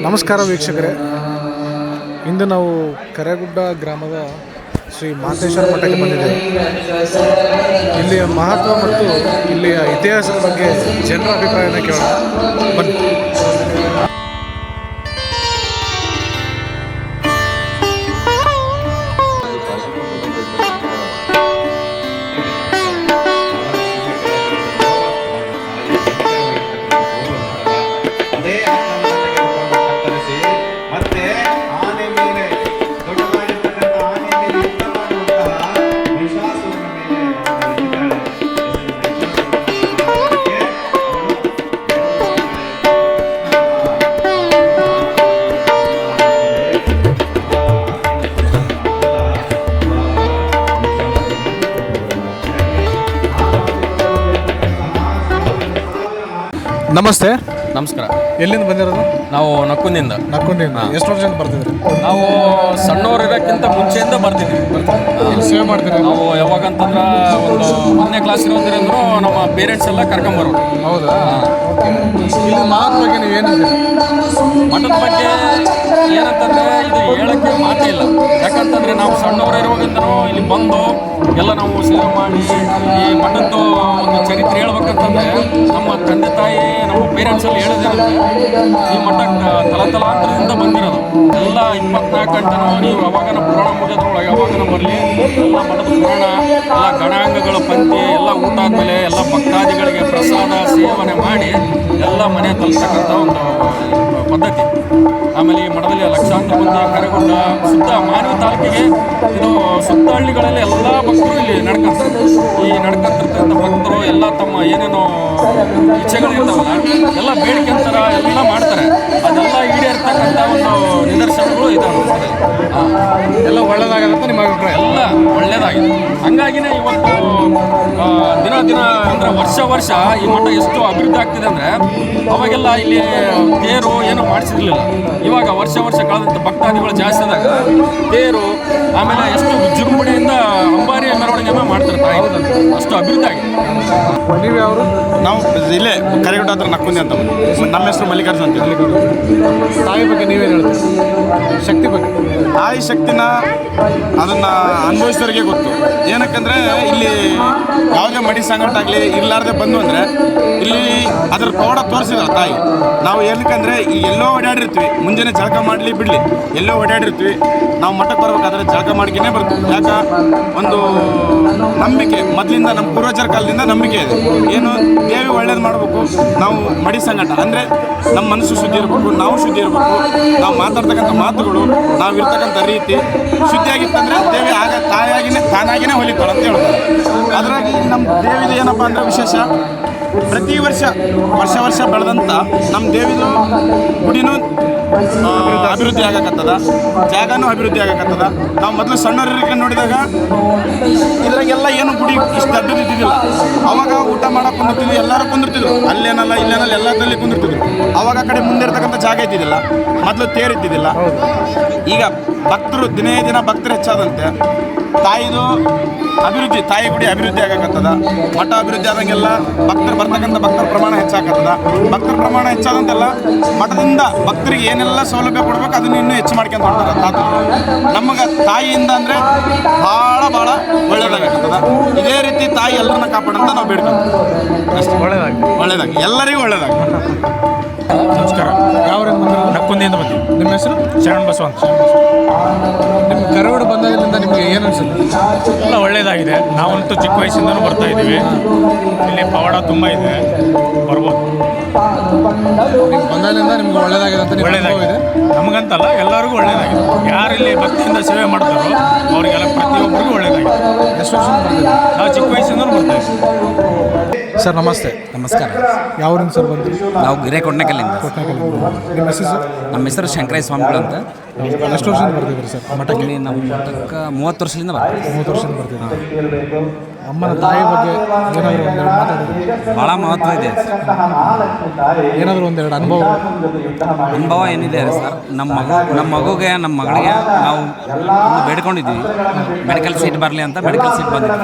ನಮಸ್ಕಾರ ವೀಕ್ಷಕರೇ, ಇಂದು ನಾವು ಕರೆಗುಡ್ಡ ಗ್ರಾಮದ ಶ್ರೀ ಮಾಂತೇಶ್ವರ ಮಠಕ್ಕೆ ಬಂದಿದ್ದೇವೆ. ಇಲ್ಲಿಯ ಮಹತ್ವ ಮತ್ತು ಇಲ್ಲಿಯ ಇತಿಹಾಸದ ಬಗ್ಗೆ ಜನರ ಅಭಿಪ್ರಾಯನ ಕೇಳೋಣ ಬನ್ನಿ. ನಮಸ್ತೆ. ನಮಸ್ಕಾರ. ಎಲ್ಲಿಂದ ಬಂದಿರೋದು? ನಾವು ನಕ್ಕುಂದಿಂದ. ಎಷ್ಟು ವರ್ಷದಿಂದ ಬರ್ತಿದ್ರಿ? ನಾವು ಸಣ್ಣವ್ರು ಇರೋಕ್ಕಿಂತ ಮುಂಚೆಯಿಂದ ಬರ್ತಿದ್ವಿ. ಸೇವೆ ಮಾಡ್ತೀರಾ? ನಾವು ಯಾವಾಗಂತಂದ್ರೆ ಒಂದು 1ನೇ ಕ್ಲಾಸ್ ಇರೋದ್ರಿಂದ್ರೂ ನಮ್ಮ ಪೇರೆಂಟ್ಸ್ ಎಲ್ಲ ಕರ್ಕೊಂಬರೋರು. ಹೌದಾ? ಇಲ್ಲಿ ಮಠದ ಬಗ್ಗೆ ನೀವು ಏನಿದೆ? ಮಠದ ಬಗ್ಗೆ ಏನಂತಂದರೆ ಇದು ಹೇಳೋಕ್ಕೆ ಮಾತೇ ಇಲ್ಲ. ಯಾಕಂತಂದರೆ ನಾವು ಸಣ್ಣವರು ಇರುವಾಗಿಂದನೂ ಇಲ್ಲಿ ಬಂದು ಎಲ್ಲ ನಾವು ಸೇವೆ ಮಾಡಿ ಈ ಮಠದ್ದು ಒಂದು ಚರಿತ್ರೆ ಹೇಳ್ಬೇಕಂತಂದರೆ ನಮ್ಮ ತಂದೆ ತಾಯಿ ನಮ್ಮ ಪೇರೆಂಟ್ಸಲ್ಲಿ ಹೇಳೋದೇನಂದ್ರೆ ಈ ಮಠಕ್ಕೆ ತಲಾಂತರದಿಂದ ಬಂದಿರೋದು ಎಲ್ಲ 24 ಗಂಟೆನೂ ನೀವು ಯಾವಾಗನ ಪುರಾಣ ಮುಗಿಯೋದ್ರೊಳಗೆ ಯಾವಾಗನ ಬರಲಿ ಎಲ್ಲ ಮಠದ ಪುರಾಣ ಎಲ್ಲ ಗಣಾಂಗಗಳ ಪಂಕ್ತಿ ಎಲ್ಲ ಊಟ ಆದಮೇಲೆ ಎಲ್ಲ ಭಕ್ತಾದಿಗಳಿಗೆ ಪ್ರಸಾದ ಸೇವನೆ ಮಾಡಿ ಎಲ್ಲ ಮನೆ ತಲುಪ್ತಕ್ಕಂಥ ಒಂದು ಪದ್ಧತಿ. ಆಮೇಲೆ ಈ ಮಠದಲ್ಲಿ ಲಕ್ಷಾಂತರ ಮಂದಿ ಕರೆಗುಡ್ಡ ಸುತ್ತ ಮಾನವ ತಾಲೂಕಿಗೆ ಇದು ಸುತ್ತ ಹಳ್ಳಿಗಳಲ್ಲಿ ಎಲ್ಲ ಭಕ್ತರು ಇಲ್ಲಿ ನಡ್ಕೊಂತಾರೆ. ಈ ನಡ್ಕೊಂತಿರ್ತಕ್ಕಂಥ ಭಕ್ತರು ಎಲ್ಲ ತಮ್ಮ ಏನೇನೋ ಇಚ್ಛೆಗಳಿರ್ತಾವಲ್ಲ ಎಲ್ಲ ಬೇಡಿಕೆಂತಾರ ಎಲ್ಲ ಮಾಡ್ತಾರೆ. ಅದೆಲ್ಲ ಈಡೇರ್ತಕ್ಕಂಥ ಒಂದು ನಿದರ್ಶನಗಳು ಇದಾವೆ. ಎಲ್ಲ ಒಳ್ಳೆಯದಾಗತ್ತೆ ನಿಮ್ಮ ಅಭಿಪ್ರಾಯ? ಎಲ್ಲ ಒಳ್ಳೆಯದಾಗಿದೆ. ಹಂಗಾಗಿನೇ ಇವತ್ತು ದಿನ ದಿನ ಅಂದರೆ ವರ್ಷ ಈ ಮಠ ಎಷ್ಟು ಅಭಿವೃದ್ಧಿ ಆಗ್ತಿದೆ ಅಂದರೆ ಅವಾಗೆಲ್ಲ ಇಲ್ಲಿ ತೇರು ಏನೂ ಮಾಡಿಸಿರಲಿಲ್ಲ. ಇವಾಗ ವರ್ಷ ಕಳೆದಂಥ ಭಕ್ತಾದಿಗಳು ಜಾಸ್ತಿ ಆದಾಗ ತೇರು ಆಮೇಲೆ ಎಷ್ಟು ವಿಜೃಂಭಣೆಯಿಂದ ಅಂಬಾರಿ ಮೆರವಣಿಗೆ ಮಾಡ್ತಾರೆ. ತಾಯಿ ಅಷ್ಟು ಅಭಿವೃದ್ಧಿ ಆಗಿದೆ. ನೀವು ಯಾವರು? ನಾವು ಇಲ್ಲೇ ಕರೆಗುಡ್ಡ ಹತ್ರ ನಕ್ಕುಂದಿ ಅಂತ. ನಮ್ಮ ಹೆಸರು ಮಲ್ಲಿಕಾರ್ಜುನ್ ಅಂತ. ತಾಯಿ ಬಗ್ಗೆ ನೀವೇನು ಹೇಳ್ತೀರಿ? ಶಕ್ತಿ ಬಗ್ಗೆ? ತಾಯಿ ಶಕ್ತಿನ ಅದನ್ನು ಅನುಭವಿಸೋರಿಗೆ ಗೊತ್ತು. ಏನಕ್ಕಂದರೆ ಇಲ್ಲಿ ಯಾವುದೇ ಮಡಿ ಸಂಗಟ ಆಗಲಿ ಇರಲಾರ್ದೆ ಬಂದು ಅಂದರೆ ಇಲ್ಲಿ ಅದ್ರ ಪವಾಡ ತೋರಿಸಿದ್ರು ತಾಯಿ. ನಾವು ಏನಕ್ಕಂದರೆ ಈ ಎಲ್ಲೋ ಓಡಾಡಿರ್ತೀವಿ, ಮುಂಜಾನೆ ಜಳಕ ಮಾಡಲಿ ಬಿಡಲಿ ಎಲ್ಲೋ ಓಡಾಡಿರ್ತೀವಿ, ನಾವು ಮಠಕ್ಕೆ ಬರ್ಬೇಕಾದ್ರೆ ಜಳಕ ಮಾಡ್ಕೇ ಬರ್ತೀವಿ. ಯಾಕೆ ಒಂದು ನಂಬಿಕೆ ಮೊದಲಿಂದ ನಮ್ಮ ಪೂರ್ವಜರ ಕಾಲದಿಂದ ನಂಬಿಕೆ ಇದೆ. ಏನು ದೇವಿ ಒಳ್ಳೇದು ಮಾಡಬೇಕು, ನಾವು ಮಡಿ ಸಂಗಟ ಅಂದರೆ ನಮ್ಮ ಮನಸ್ಸು ಶುದ್ಧಿ ಇರಬೇಕು, ನಾವು ಶುದ್ಧಿ ಇರಬೇಕು, ನಾವು ಮಾತಾಡ್ತಕ್ಕಂಥ ಮಾತುಗಳು ನಾವು ಇರ್ತಕ್ಕಂಥ ರೀತಿ ಶುದ್ಧಿಯಾಗಿತ್ತಂದರೆ ದೇವಿ ಆಗ ತಾನಾಗಿನೇ ಹೊಲಿತಾಳೆ ಅಂತ ಹೇಳ್ತಾರೆ. ಅದರಾಗಿ ನಮ್ಮ ದೇವಿದು ಏನಪ್ಪ ಅಂದರೆ ವಿಶೇಷ, ಪ್ರತಿ ವರ್ಷ ಬೆಳೆದಂಥ ನಮ್ಮ ದೇವಿದು ಗುಡಿನೂ ಅಭಿವೃದ್ಧಿ ಆಗಕತ್ತದ, ಜಾಗನೂ ಅಭಿವೃದ್ಧಿ ಆಗಕತ್ತದ. ನಾವು ಮೊದಲು ಸಣ್ಣವರಿಗೆ ನೋಡಿದಾಗ ಇದ್ರಾಗೆಲ್ಲ ಏನು ಗುಡಿ ಇಷ್ಟು ದೊಡ್ಡದಿದ್ದಿದ್ದಿಲ್ಲ. ಅವಾಗ ಊಟ ಮಾಡಕ್ಕೆ ಕುಂದಿರ್ತಿದ್ವಿ, ಎಲ್ಲರೂ ಕುಂದಿರ್ತಿದ್ರು, ಅಲ್ಲೇನಲ್ಲ ಎಲ್ಲದಲ್ಲಿ ಕುಂದಿರ್ತಿದ್ರು. ಅವಾಗ ಆ ಕಡೆ ಮುಂದೆ ಇರ್ತಕ್ಕಂಥ ಜಾಗ ಇದ್ದಿದ್ದಿಲ್ಲ, ಮೊದಲು ತೇರು ಇದ್ದಿದ್ದಿಲ್ಲ. ಈಗ ಭಕ್ತರು ದಿನೇ ದಿನ ಭಕ್ತರು ಹೆಚ್ಚಾದಂತೆ ತಾಯಿದು ಅಭಿವೃದ್ಧಿ, ತಾಯಿ ಗುಡಿ ಅಭಿವೃದ್ಧಿ ಆಗಕತ್ತದ. ಮಠ ಅಭಿವೃದ್ಧಿ ಆದಂಗೆಲ್ಲ ಭಕ್ತರು ಬರ್ತಕ್ಕಂಥ ಭಕ್ತರ ಪ್ರಮಾಣ ಹೆಚ್ಚಾಗತ್ತದ. ಭಕ್ತರ ಪ್ರಮಾಣ ಹೆಚ್ಚಾದಂತೆಲ್ಲ ಮಠದಿಂದ ಭಕ್ತರಿಗೆ ಏನೆಲ್ಲ ಸೌಲಭ್ಯ ಕೊಡ್ಬೇಕು ಅದನ್ನು ಇನ್ನೂ ಹೆಚ್ಚು ಮಾಡ್ಕೊಂತ ಹೊಂಟಾರೆ ತಾತರು. ನಮಗೆ ತಾಯಿಯಿಂದ ಅಂದರೆ ಭಾಳ ಒಳ್ಳೇದಾಗತ್ತದ. ಇದೇ ರೀತಿ ತಾಯಿ ಎಲ್ಲರನ್ನ ಕಾಪಾಡಂತ ನಾವು ಬೇಡ್ಕೊಂತೀವಿ. ಅಷ್ಟು ಒಳ್ಳೇದಾಗಿ ಎಲ್ಲರಿಗೂ ಒಳ್ಳೇದಾಗಿ. ನಮಸ್ಕಾರ. ಯಾವ್ರಿಂದ ಬಂದಿರೋ? ನಕ್ಕುಂದಿಯಿಂದ ಬಂದ್ವಿ. ನಿಮ್ಮ ಹೆಸರು? ಶರಣ ಬಸವಂತ. ನಿಮ್ಮ ಕರೆಗುಡ ಬಂದಾಗಲಿಂದ ನಿಮಗೆ ಏನು ಅನಿಸುತ್ತೆ? ಎಲ್ಲ ಒಳ್ಳೆಯದಾಗಿದೆ. ನಾವಂತೂ ಚಿಕ್ಕ ವಯಸ್ಸಿಂದನೂ ಬರ್ತಾ ಇದ್ದೀವಿ. ಇಲ್ಲಿ ಪವಾಡ ತುಂಬ ಇದೆ, ಬರ್ಬೋದು. ನಿಮ್ಮ ಬಂದಾಗಲಿಂದ ನಿಮ್ಗೆ ಒಳ್ಳೇದಾಗಿದೆ ಅಂತ ಒಳ್ಳೆಯದಾಗಿದೆ. ನಮಗಂತಲ್ಲ, ಎಲ್ಲರಿಗೂ ಒಳ್ಳೆಯದಾಗಿದೆ. ಯಾರು ಇಲ್ಲಿ ಭಕ್ತಿಯಿಂದ ಸೇವೆ ಮಾಡ್ತಾರೋ ಅವರಿಗೆಲ್ಲ ಪ್ರತಿಯೊಬ್ಬರಿಗೂ ಒಳ್ಳೆಯದಾಗಿದೆ. ಎಷ್ಟು ವರ್ಷ ಬರ್ತೀವಿ? ನಾವು ಚಿಕ್ಕ ವಯಸ್ಸಿಂದನೂ ಬರ್ತಾ ಇದ್ದೀವಿ. ಸರ್ ನಮಸ್ತೆ. ನಮಸ್ಕಾರ. ಯಾವ್ರಿಂದ ಸರ್ ಬಂದ್ರಿ? ನಾವು ಹಿರೇಕೊಡ್ನಕಲ್ಲಿಂದ. ನಿಮ್ಮ ಹೆಸರು ಸರ್? ನಮ್ಮ ಹೆಸರು ಶಂಕರಯ್ಯ ಸ್ವಾಮಿಗಳು ಅಂತ. ಎಷ್ಟು ವರ್ಷದಿಂದ ಬರ್ತಿದ್ರಿ ಸರ್ ಮಠಕ್ಕೆ? ನಮ್ಮ ಮಠಕ್ಕೆ 30 ವರ್ಷದಿಂದ ಬರ್ತೀವಿ. 30 ವರ್ಷದಿಂದ ಬರ್ತಿದ್ರಿ. ಅಮ್ಮನ ತಾಯಿ ಬಗ್ಗೆ ಏನಾದರೂ ಒಂದೆರಡು ಮಾತಾಡಿದ್ರೆ, ಭಾಳ ಮಹತ್ವ ಇದೆ. ಏನಾದರೂ ಒಂದೆರಡು ಅನುಭವ. ಅನುಭವ ಏನಿದೆ ಸರ್, ನಮ್ಮ ಮಗುಗೆ ನಮ್ಮ ಮಗಳಿಗೆ ನಾವು ಒಂದು ಬೇಡ್ಕೊಂಡಿದ್ವಿ, ಮೆಡಿಕಲ್ ಸೀಟ್ ಬರಲಿ ಅಂತ. ಮೆಡಿಕಲ್ ಸೀಟ್ ಬಂದಿದೆ.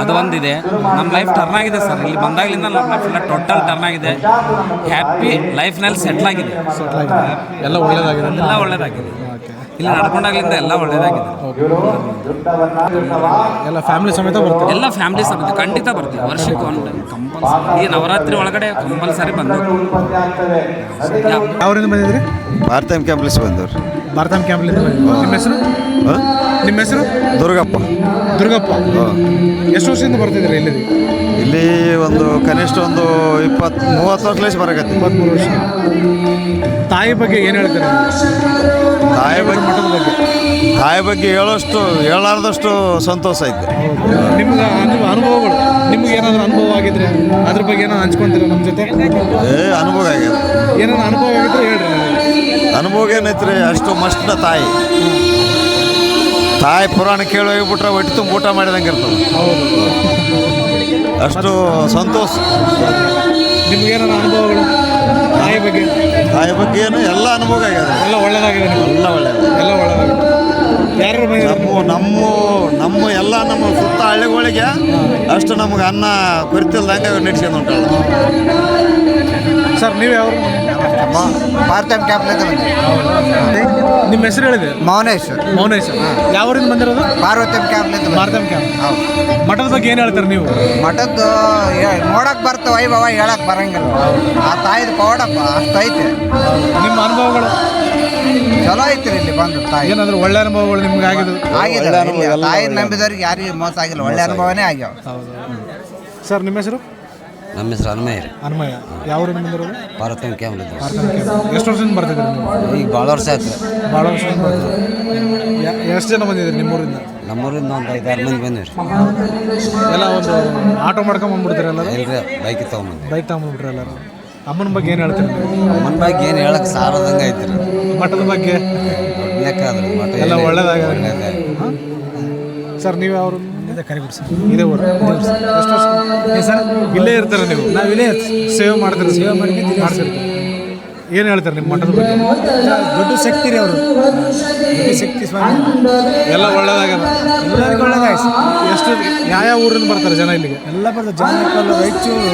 ಅದು ಒಂದಿದೆ. ನಮ್ಮ ಲೈಫ್ ಟರ್ನ್ ಆಗಿದೆ ಸರ್. ಇಲ್ಲಿ ಬಂದಾಗಲಿಂದ ನಮ್ಮ ಲೈಫ್ ಎಲ್ಲ ಟೋಟಲ್ ಟರ್ನ್ ಆಗಿದೆ. ಹ್ಯಾಪಿ ಲೈಫ್ನಲ್ಲಿ ಸೆಟ್ಲ್ ಆಗಿದೆ. ಎಲ್ಲ ಒಳ್ಳೆಯದಾಗಿದೆ. ಎಲ್ಲ ಒಳ್ಳೆಯದಾಗಿದೆ. ಇಲ್ಲಿ ನಡ್ಕೊಂಡಾಗ್ಲಿಂದ ಎಲ್ಲ ಒಳ್ಳೆಯದಾಗಿದೆ. ಎಲ್ಲ ಫ್ಯಾಮಿಲಿ ಸಮೇತ ಬರ್ತೀವಿ. ಎಲ್ಲ ಫ್ಯಾಮಿಲಿ ಸಮೇತ ಖಂಡಿತ ಬರ್ತೀವಿ. ವರ್ಷಕ್ಕೆ ಒಂದು ಕಂಪಲ್ಸರಿ. ಈ ನವರಾತ್ರಿ ಒಳಗಡೆ ಕಂಪಲ್ಸರಿ ಬಂದು. ಯಾವರಿಂದ ಬಂದಿದ್ರಿ? ಭಾರತಂ ಕ್ಯಾಂಪ್ಲೆಸ್ ಬಂದವ್ರು. ಭಾರತಂ ಕ್ಯಾಂಪ್ಲಿಂದ ನಿಮ್ಮ ಹೆಸರು? ನಿಮ್ಮ ಹೆಸರು? ದುರ್ಗಪ್ಪ. ದುರ್ಗಪ್ಪ. ಎಷ್ಟು ವರ್ಷದಿಂದ ಬರ್ತಿದ್ದೀರಿ ಇಲ್ಲಿಗೆ? ಇಲ್ಲಿ ಒಂದು ಕನಿಷ್ಠ ಒಂದು 20-30 ವರ್ಷ ಬರಕತ್ತಿ. 23 ವರ್ಷ. ತಾಯಿ ಬಗ್ಗೆ ಏನು ಹೇಳ್ತಾರೆ? ತಾಯಿ ಬಗ್ಗೆ ಹೇಳಾರ್ದಷ್ಟು ಸಂತೋಷ ಐತೆ. ನಿಮ್ಗೆ ಅನುಭವಗಳು, ನಿಮ್ಗೆ ಏನಾದರೂ ಅನುಭವ ಆಗಿದ್ರೆ ಅದ್ರ ಬಗ್ಗೆ ಏನಾದ್ರು ಹಂಚ್ಕೊಂತೀರ ನಮ್ಮ ಜೊತೆ? ಅನುಭವ ಆಗ್ಯದ. ಏನಾದ್ರು ಅನುಭವ ಆಗಿದ್ರೆ ಹೇಳ್ರಿ. ಅನುಭವ ಏನೈತ್ರಿ, ಅಷ್ಟು ಮಸ್ತ್ ತಾಯಿ ಪುರಾಣ ಕೇಳಿ ಹೋಗ್ಬಿಟ್ರೆ ಹೊಟ್ಟೆ ತುಂಬ ಊಟ ಮಾಡಿದಂಗೆ ಇರ್ತದೆ. ಅಷ್ಟು ಸಂತೋಷ. ನಿಮ್ಗೆ ಏನಾದ್ರು ಅನುಭವಗಳು ತಾಯಿ ಬಗ್ಗೆ ಏನು ಎಲ್ಲ ಅನುಭವ ಆಗ್ಯದ. ಎಲ್ಲ ಒಳ್ಳೇದಾಗಿದೆ. ಎಲ್ಲ ಒಳ್ಳೇದಾಗಿದೆ. ಯಾರು ನಮ್ಮ ಎಲ್ಲ ನಮ್ಮ ಸುತ್ತ ಹಳ್ಳಿಗಳಿಗೆ ಅಷ್ಟು ನಮ್ಗೆ ಅನ್ನ ಕೊರಿತಿಲ್ದಂಗೆ ನಡೆಸ್ಕೊಂಡು ಉಂಟಲ್ಲ. ಸರ್ ನೀವು ಯಾವ? ಭಾರತಂ ಕ್ಯಾಂಪ್ಲಿಂದ ಬಂದೆ. ನಿಮ್ಮ ಹೆಸರು ಹೇಳಿದೆ? ಮೌನೇಶ್. ಮೌನೇಶ್. ಯಾವರಿಂದ ಬಂದಿರೋದು? ಭಾರತಂ ಕ್ಯಾಂಪ್ಲಿಂದ. ಭಾರತಂ ಕ್ಯಾಂಪ್. ಮಠದ ಬಗ್ಗೆ ಏನು ಹೇಳ್ತಾರೆ ನೀವು? ಮಠದ್ದು ನೋಡಕ್ ಬರ್ತ ವೈಭವ, ಹೇಳಕ್ ಬರಂಗಿಲ್ಲ. ಆ ತಾಯಿದ ಪೌಡಪ್ಪ ಅಷ್ಟು ಐತೆ. ನಿಮ್ಮ ಅನುಭವಗಳು ಚಲೋ ಐತ್ರಿ ಇಲ್ಲಿ ಬಂದು. ತಾಯಿ ಏನಾದರೂ ಒಳ್ಳೆ ಅನುಭವಗಳು ನಿಮ್ಗೆ ಆಗಿದೆ? ತಾಯಿ ನಂಬಿದವ್ರಿಗೆ ಯಾರಿಗೂ ಮೋಸ ಆಗಿಲ್ಲ. ಒಳ್ಳೆ ಅನುಭವನೇ ಆಗ್ಯಾವ. ಸರ್ ನಿಮ್ಮ ಹೆಸರು? ನಮ್ಮ ಹೆಸರು ಹನುಮಯ್ಯ. ಹನುಮಯ್ಯ. ಯಾವ ಊರಿಂದ ಬಂದಿರೋದು? ಭಾರತಂ ಕ್ಯಾಂಪ್. ಎಷ್ಟು ವರ್ಷದಿಂದ ಬರ್ತಿದ್ದೀರಿ ನೀವು? ಈಗ ಭಾಳ ವರ್ಷ ಆಯ್ತು. ಭಾಳ ವರ್ಷದಿಂದ ಬರ್ತಿದ್ದೀರಿ. ಎಷ್ಟು ಜನ ಬಂದಿದ್ದೀರಿ ನಿಮ್ಮೂರಿಂದ? ನಮ್ಮೂರಿಂದ ಒಂದು 5-6 ಮಂದಿ ಬಂದಿವಿ ರೀ. ಎಲ್ಲ ಒಂದು ಆಟೋ ಮಾಡ್ಕೊಂಬಂದ್ಬಿಡ್ತೀರಿ ಎಲ್ಲರೂ? ಇಲ್ರಿ, ಬೈಕ್ ತೊಗೊಂಬಂದು. ಬೈಕ್ ತಗೊಂಡ್ಬಿಟ್ರಿ ಎಲ್ಲರೂ. ಅಮ್ಮನ ಬಗ್ಗೆ ಏನು ಹೇಳ್ತೀರಿ? ಅಮ್ಮನ ಬಗ್ಗೆ ಏನು ಹೇಳಕ್ಕೆ ಸಾರದಂಗೆ ಐತಿ ರೀ. ಮಠದ ಬಗ್ಗೆ ಲೆಕ್ಕ ಆದ್ರೆ ಮಠ ಎಲ್ಲ ಒಳ್ಳೇದಾಗಿದೆ. ಸರ್ ನೀವು ಯಾವ? ಕರಿಗುಡಿ ಸರ್. ಇದೇ ಊರು. ಎಷ್ಟು ವರ್ಷ ಸರ್ ಇಲ್ಲೇ ಇರ್ತಾರೆ ನೀವು? ನಾವು ಇಲ್ಲೇ ಸೇವೆ ಮಾಡ್ತೀರಿ. ಸೇವೆ ಮಾಡ್ತೀರಿ. ಏನು ಹೇಳ್ತಾರೆ ನಿಮ್ಮ ಮಠದ ಬಗ್ಗೆ? ದೊಡ್ಡ ಶಕ್ತಿ ರೀ ಅವರು. ದೊಡ್ಡ ಶಕ್ತಿ ಸ್ವಾಮಿ. ಎಲ್ಲ ಒಳ್ಳೇದಾಗದ. ಎಲ್ಲರಿಗೂ ಒಳ್ಳೇದಾಯ್ತು. ಎಷ್ಟು ಯಾವ ಊರಿಂದ ಬರ್ತಾರೆ ಜನ ಇಲ್ಲಿಗೆ? ಎಲ್ಲ ಬರ್ತಾರೆ. ಜಾನಕಲ್ಲು, ರಾಯಚೂರು,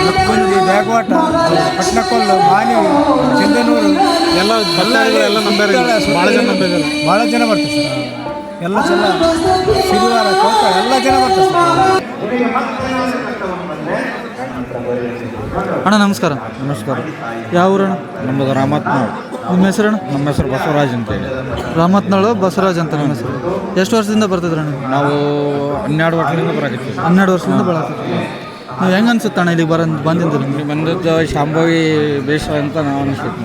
ಲಕ್ಕುಂದಿ, ಬ್ಯಾಗವಾಟ, ಪಟ್ನಕೊಲ್ಲು, ಮಾನವಿ, ಚಂದನೂರು ಎಲ್ಲ ಎಲ್ಲ ನಂಬಿದ್ದಾರೆ. ಭಾಳ ಜನ ನಂಬಿದ್ದಾರೆ. ಭಾಳ ಜನ ಬರ್ತಾರೆ ಸರ್. ಎಲ್ಲ ಜನ ಶನಿವಾರ ಕೋಟ ಎಲ್ಲ ಜನ ಬರ್ತಾರೆ ಸರ್. ಅಣ್ಣ ನಮಸ್ಕಾರ. ನಮಸ್ಕಾರ. ಯಾವ ಊರಣ್ಣ? ನಮ್ಮದು ರಾಮತ್ನಾಳ್. ನಿಮ್ಮ ಹೆಸರಣ್ಣ? ನಮ್ಮ ಹೆಸರು ಬಸವರಾಜ್ ಅಂತೇಳಿ. ರಾಮತ್ನಾಳು ಬಸವರಾಜ್ ಅಂತ ನಿಮ್ಮ ಹೆಸರು. ಎಷ್ಟು ವರ್ಷದಿಂದ ಬರ್ತಿದ್ರಣ್ಣ? ನಾವು 12 ವರ್ಷದಿಂದ ಬರಾಕತ್ತೀವಿ. 12 ವರ್ಷದಿಂದ ಬರಾಕತ್ತೀವಿ. ನೀವು ಹೆಂಗೆ ಅನ್ಸುತ್ತೆ ಅಣ್ಣ ಇಲ್ಲಿಗೆ ಬಂದಿದ್ದು? ನಿಮಗೆ ಬಂದದ್ದು ಶಾಂಭವಿ ಬೇಷ ಅಂತ ನಾವು ಅನಿಸ್ತೀವಿ.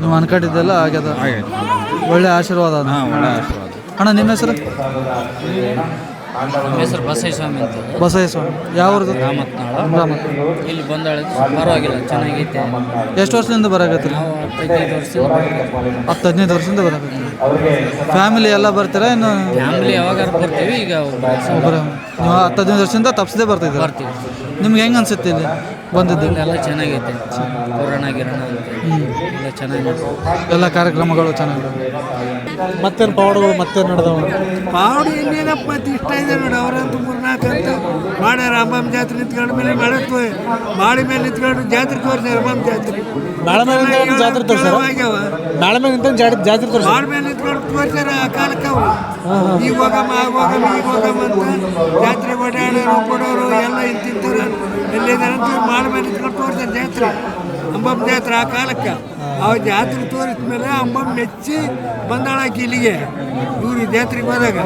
ನೀವು ಅನ್ಕೊಂಡಿದ್ದೆಲ್ಲ ಆಗ್ಯದ. ಒಳ್ಳೆ ಆಶೀರ್ವಾದ ಅದ. ಒಳ್ಳೆ ಆಶೀರ್ವಾದ. ಅಣ್ಣ ನಿಮ್ಮ ಹೆಸರು? ನಮ್ಮ ಹೆಸರು ಬಸವೇಸ್ವಾಮಿ ಅಂತ. ಬಸವೇಸ್ವಾಮಿ. ಯಾವ ಊರದ್ದು? ರಾಮತ್ನಾಳ. ಇಲ್ಲಿ ಬಂದಾಳೆ ಪರವಾಗಿಲ್ಲ, ಚೆನ್ನಾಗೈತೆ. ಎಷ್ಟು ವರ್ಷದಿಂದ ಬರಾಕತ್ತೀರಿ? ನಾವು 10-15 ವರ್ಷದಿಂದ 10-15 ವರ್ಷದಿಂದ ಬರಾಕತ್ತೀರಿ. ಫ್ಯಾಮಿಲಿ ಎಲ್ಲ ಬರ್ತೀರಾ? ಇನ್ನು ಫ್ಯಾಮಿಲಿ ಯಾವಾಗಾರು ಬರ್ತೀವಿ. ಈಗ ಒಬ್ಬರು ನೀವು 10-15 ವರ್ಷದಿಂದ ತಪ್ಪಿಸದೇ ಬರ್ತಿದ್ದೀರ. ಬರ್ತೀವಿ. ನಿಮ್ಗೆ ಹೆಂಗೆ ಅನ್ಸುತ್ತೆ ಇಲ್ಲಿ ಬಂದಿದ್ದು? ಎಲ್ಲ ಚೆನ್ನಾಗೈತೆ. ಪುರಾಣ ಗಿರಣ ಅಂತ ಎಲ್ಲ ಚೆನ್ನಾಗಿ ಎಲ್ಲ ಕಾರ್ಯಕ್ರಮಗಳು ಚೆನ್ನಾಗಿ. ಮತ್ತೇನು ಪವಾಡಗಳು ಮತ್ತೇನು ನಡೆದವ? ಪಾವಡಿ ಇನ್ನೇನಪ್ಪ ಅಂತ ಇಷ್ಟ ಇದೆ ನೋಡಿ. ಅವರಂತೂ 3-4 ಅಂತ ಮಾಡ್ಯಾರ. ಅಂಬಮ್ಮ ಜಾತ್ರೆ ನಿಂತ್ಕೊಂಡ ಮೇಲೆ ಮಾಡತ್ವ ಮಾಡಿ ಮೇಲೆ ನಿಂತ್ಕೊಂಡು ಜಾತ್ರೆ ತೋರಿಸ್ಯಾರ. ಅಂಬಮ್ಮ ಜಾತ್ರೆ ನಾಳೆ ಮೇಲೆ ಜಾತ್ರೆ ತೋರಿಸ್ಯಾರ. ನಾಳೆ ಮೇಲೆ ನಿಂತ ಜಾತ್ರೆ ತೋರಿಸ್ಯಾರ. ಮಾಡಿ ಮೇಲೆ ನಿಂತ್ಕೊಂಡು ತೋರಿಸ್ಯಾರ. ಆ ಕಾಲಕ್ಕೆ ಅವರು ಈಗ ಹೋಗಮ್ಮ ಆಗ ಹೋಗಮ್ಮ ಈಗ ಹೋಗಮ್ಮ ಅಂತ ಜಾತ್ರೆ ಓಡಾಡೋರು ಕೊಡೋರು ಎಲ್ಲ ಇಂತಿಂತವ್ರು ಎಲ್ಲಿದ್ದಾರೆ ಅಂತ ಮಾಡಿ ಮೇಲೆ ನಿಂತ್ಕೊಂಡು ತೋರಿಸ್ಯಾರ ಜಾತ್ರೆ. ಅಂಬಮ್ಮ ಜಾತ್ರೆ ಆ ಕಾಲಕ್ಕೆ. ಆ ಜಾತ್ರೆ ತೋರಿದ ಮೇಲೆ ಅಂಬಮ್ಮ ಮೆಚ್ಚಿ ಬಂದಾಳಾಕಿ ಇಲ್ಲಿಗೆ. ಇವ್ರು ಜಾತ್ರೆಗೆ ಹೋದಾಗ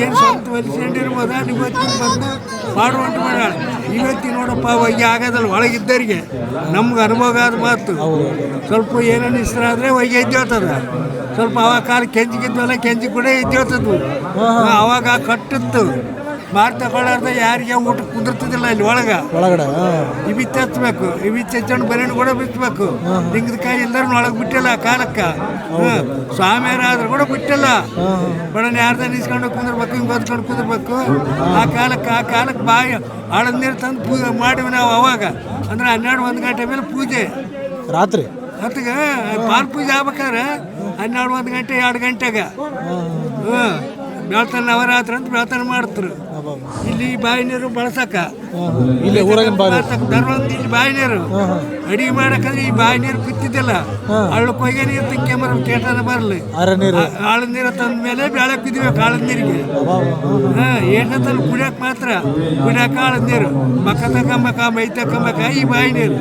ಏನು ಸ್ವಂತ ಹೊಲಿಸ್ಕೊಂಡಿರ್ಬೋದ ಇವತ್ತಿನ ಬಂದು ಮಾಡುವಂಟ ಮಾಡ್ಯಾಳ. ಇವತ್ತಿ ನೋಡಪ್ಪ ಹೋಗಿ ಆಗೋದಲ್ಲ ಒಳಗಿದ್ದರಿಗೆ. ನಮ್ಗೆ ಅನುಭವ ಆದ ಮಾತು. ಸ್ವಲ್ಪ ಏನೇನು ಇಷ್ಟ ಆದರೆ ಹೋಗಿ ಎದ್ದೇಳ್ತದ. ಸ್ವಲ್ಪ ಅವಾಗ ಕಾಲ ಕೆಂಜಿಗಿದ್ವಲ್ಲ, ಕೆಂಜಿ ಕೂಡ ಎದ್ದೇಳ್ತದ್ವು. ಅವಾಗ ಕಟ್ಟಿತ್ತು. ಮಾರು ತಗೊಳ್ಳಾರ್ದ ಯಾರಿಗೆ ಊಟ ಕುಂದಿರ್ತಿದಿಲ್ಲ ಇಲ್ಲಿ ಒಳಗಡೆ ಇವಿ ಹಚ್ಬೇಕು ಇವಿ ಚಚ್ಚಣ್ಣ ಬರೀಣ್ ಕೂಡ ಬಿಚ್ಚಬೇಕು ಲಿಂಗದ ಕಾಯಿ ಎಲ್ಲರೂ ಒಳಗೆ ಬಿಟ್ಟಿಲ್ಲ ಕಾಲಕ್ಕೆ ಸ್ವಾಮಿಯರಾದ್ರೂ ಕೂಡ ಬಿಟ್ಟಿಲ್ಲ ಬಡನ ಯಾರ್ದ ನಿಸ್ಕೊಂಡು ಕುಂದಿರ್ಬೇಕು ಹಿಂಗೆ ಓದ್ಕೊಂಡು ಕುಂದಿರ್ಬೇಕು ಆ ಕಾಲಕ್ಕೆ ಬಾಯಿ ಆಳದ ನೀರು ತಂದು ಪೂಜೆ ಮಾಡಿವಿ ನಾವು ಅವಾಗ ಅಂದ್ರೆ 12-1 ಗಂಟೆ ಮೇಲೆ ಪೂಜೆ ರಾತ್ರಿ ಹೊತ್ತಿಗೆ ಪಾಲ್ ಪೂಜೆ ಆಗ್ಬೇಕಾದ್ರೆ 12-1 ಗಂಟೆ 2 ಗಂಟೆಗೆ ಬೆಳ್ತಾನ ನವರಾತ್ರಿ ಅಂತ ಬೆಳ್ತಾನ ಮಾಡ್ತಾರೆ ಇಲ್ಲಿ ಬಾವಿ ನೀರು ಬಳಸಕ ಇಲ್ಲಿ ಊರಾಗಿನ ಬಾವಿ ಧರ್ಮಂದ ಇಲ್ಲಿ ಬಾವಿ ನೀರು ಅಡಿಗೆ ಮಾಡಕಂದ್ರೆ ಈ ಬಾವಿ ನೀರು ಬಿತ್ತಿದ್ದಿಲ್ಲ ಹಳ್ಳಕ್ಕೆ ಹೋಗಿ ನೀರು ತಿಂಕೆಂಬರ್ ಕೇಟನ ಬರಲಿ ಆಳದ ನೀರು ತಂದ ಮೇಲೆ ಬೆಳೆ ಕುದಿಬೇಕು ಆಳದ ನೀರಿಗೆ ಎಣ್ಣೆ ತಂದು ಕುಡಿಯಕ್ಕೆ ಮಾತ್ರ ಕುಡಿಯಾಕ ಆಳದ ನೀರು ಮಕ್ಕ ತಕೊಂಬಕ ಮೈ ತಕೊಂಬಕ ಈ ಬಾವಿ ನೀರು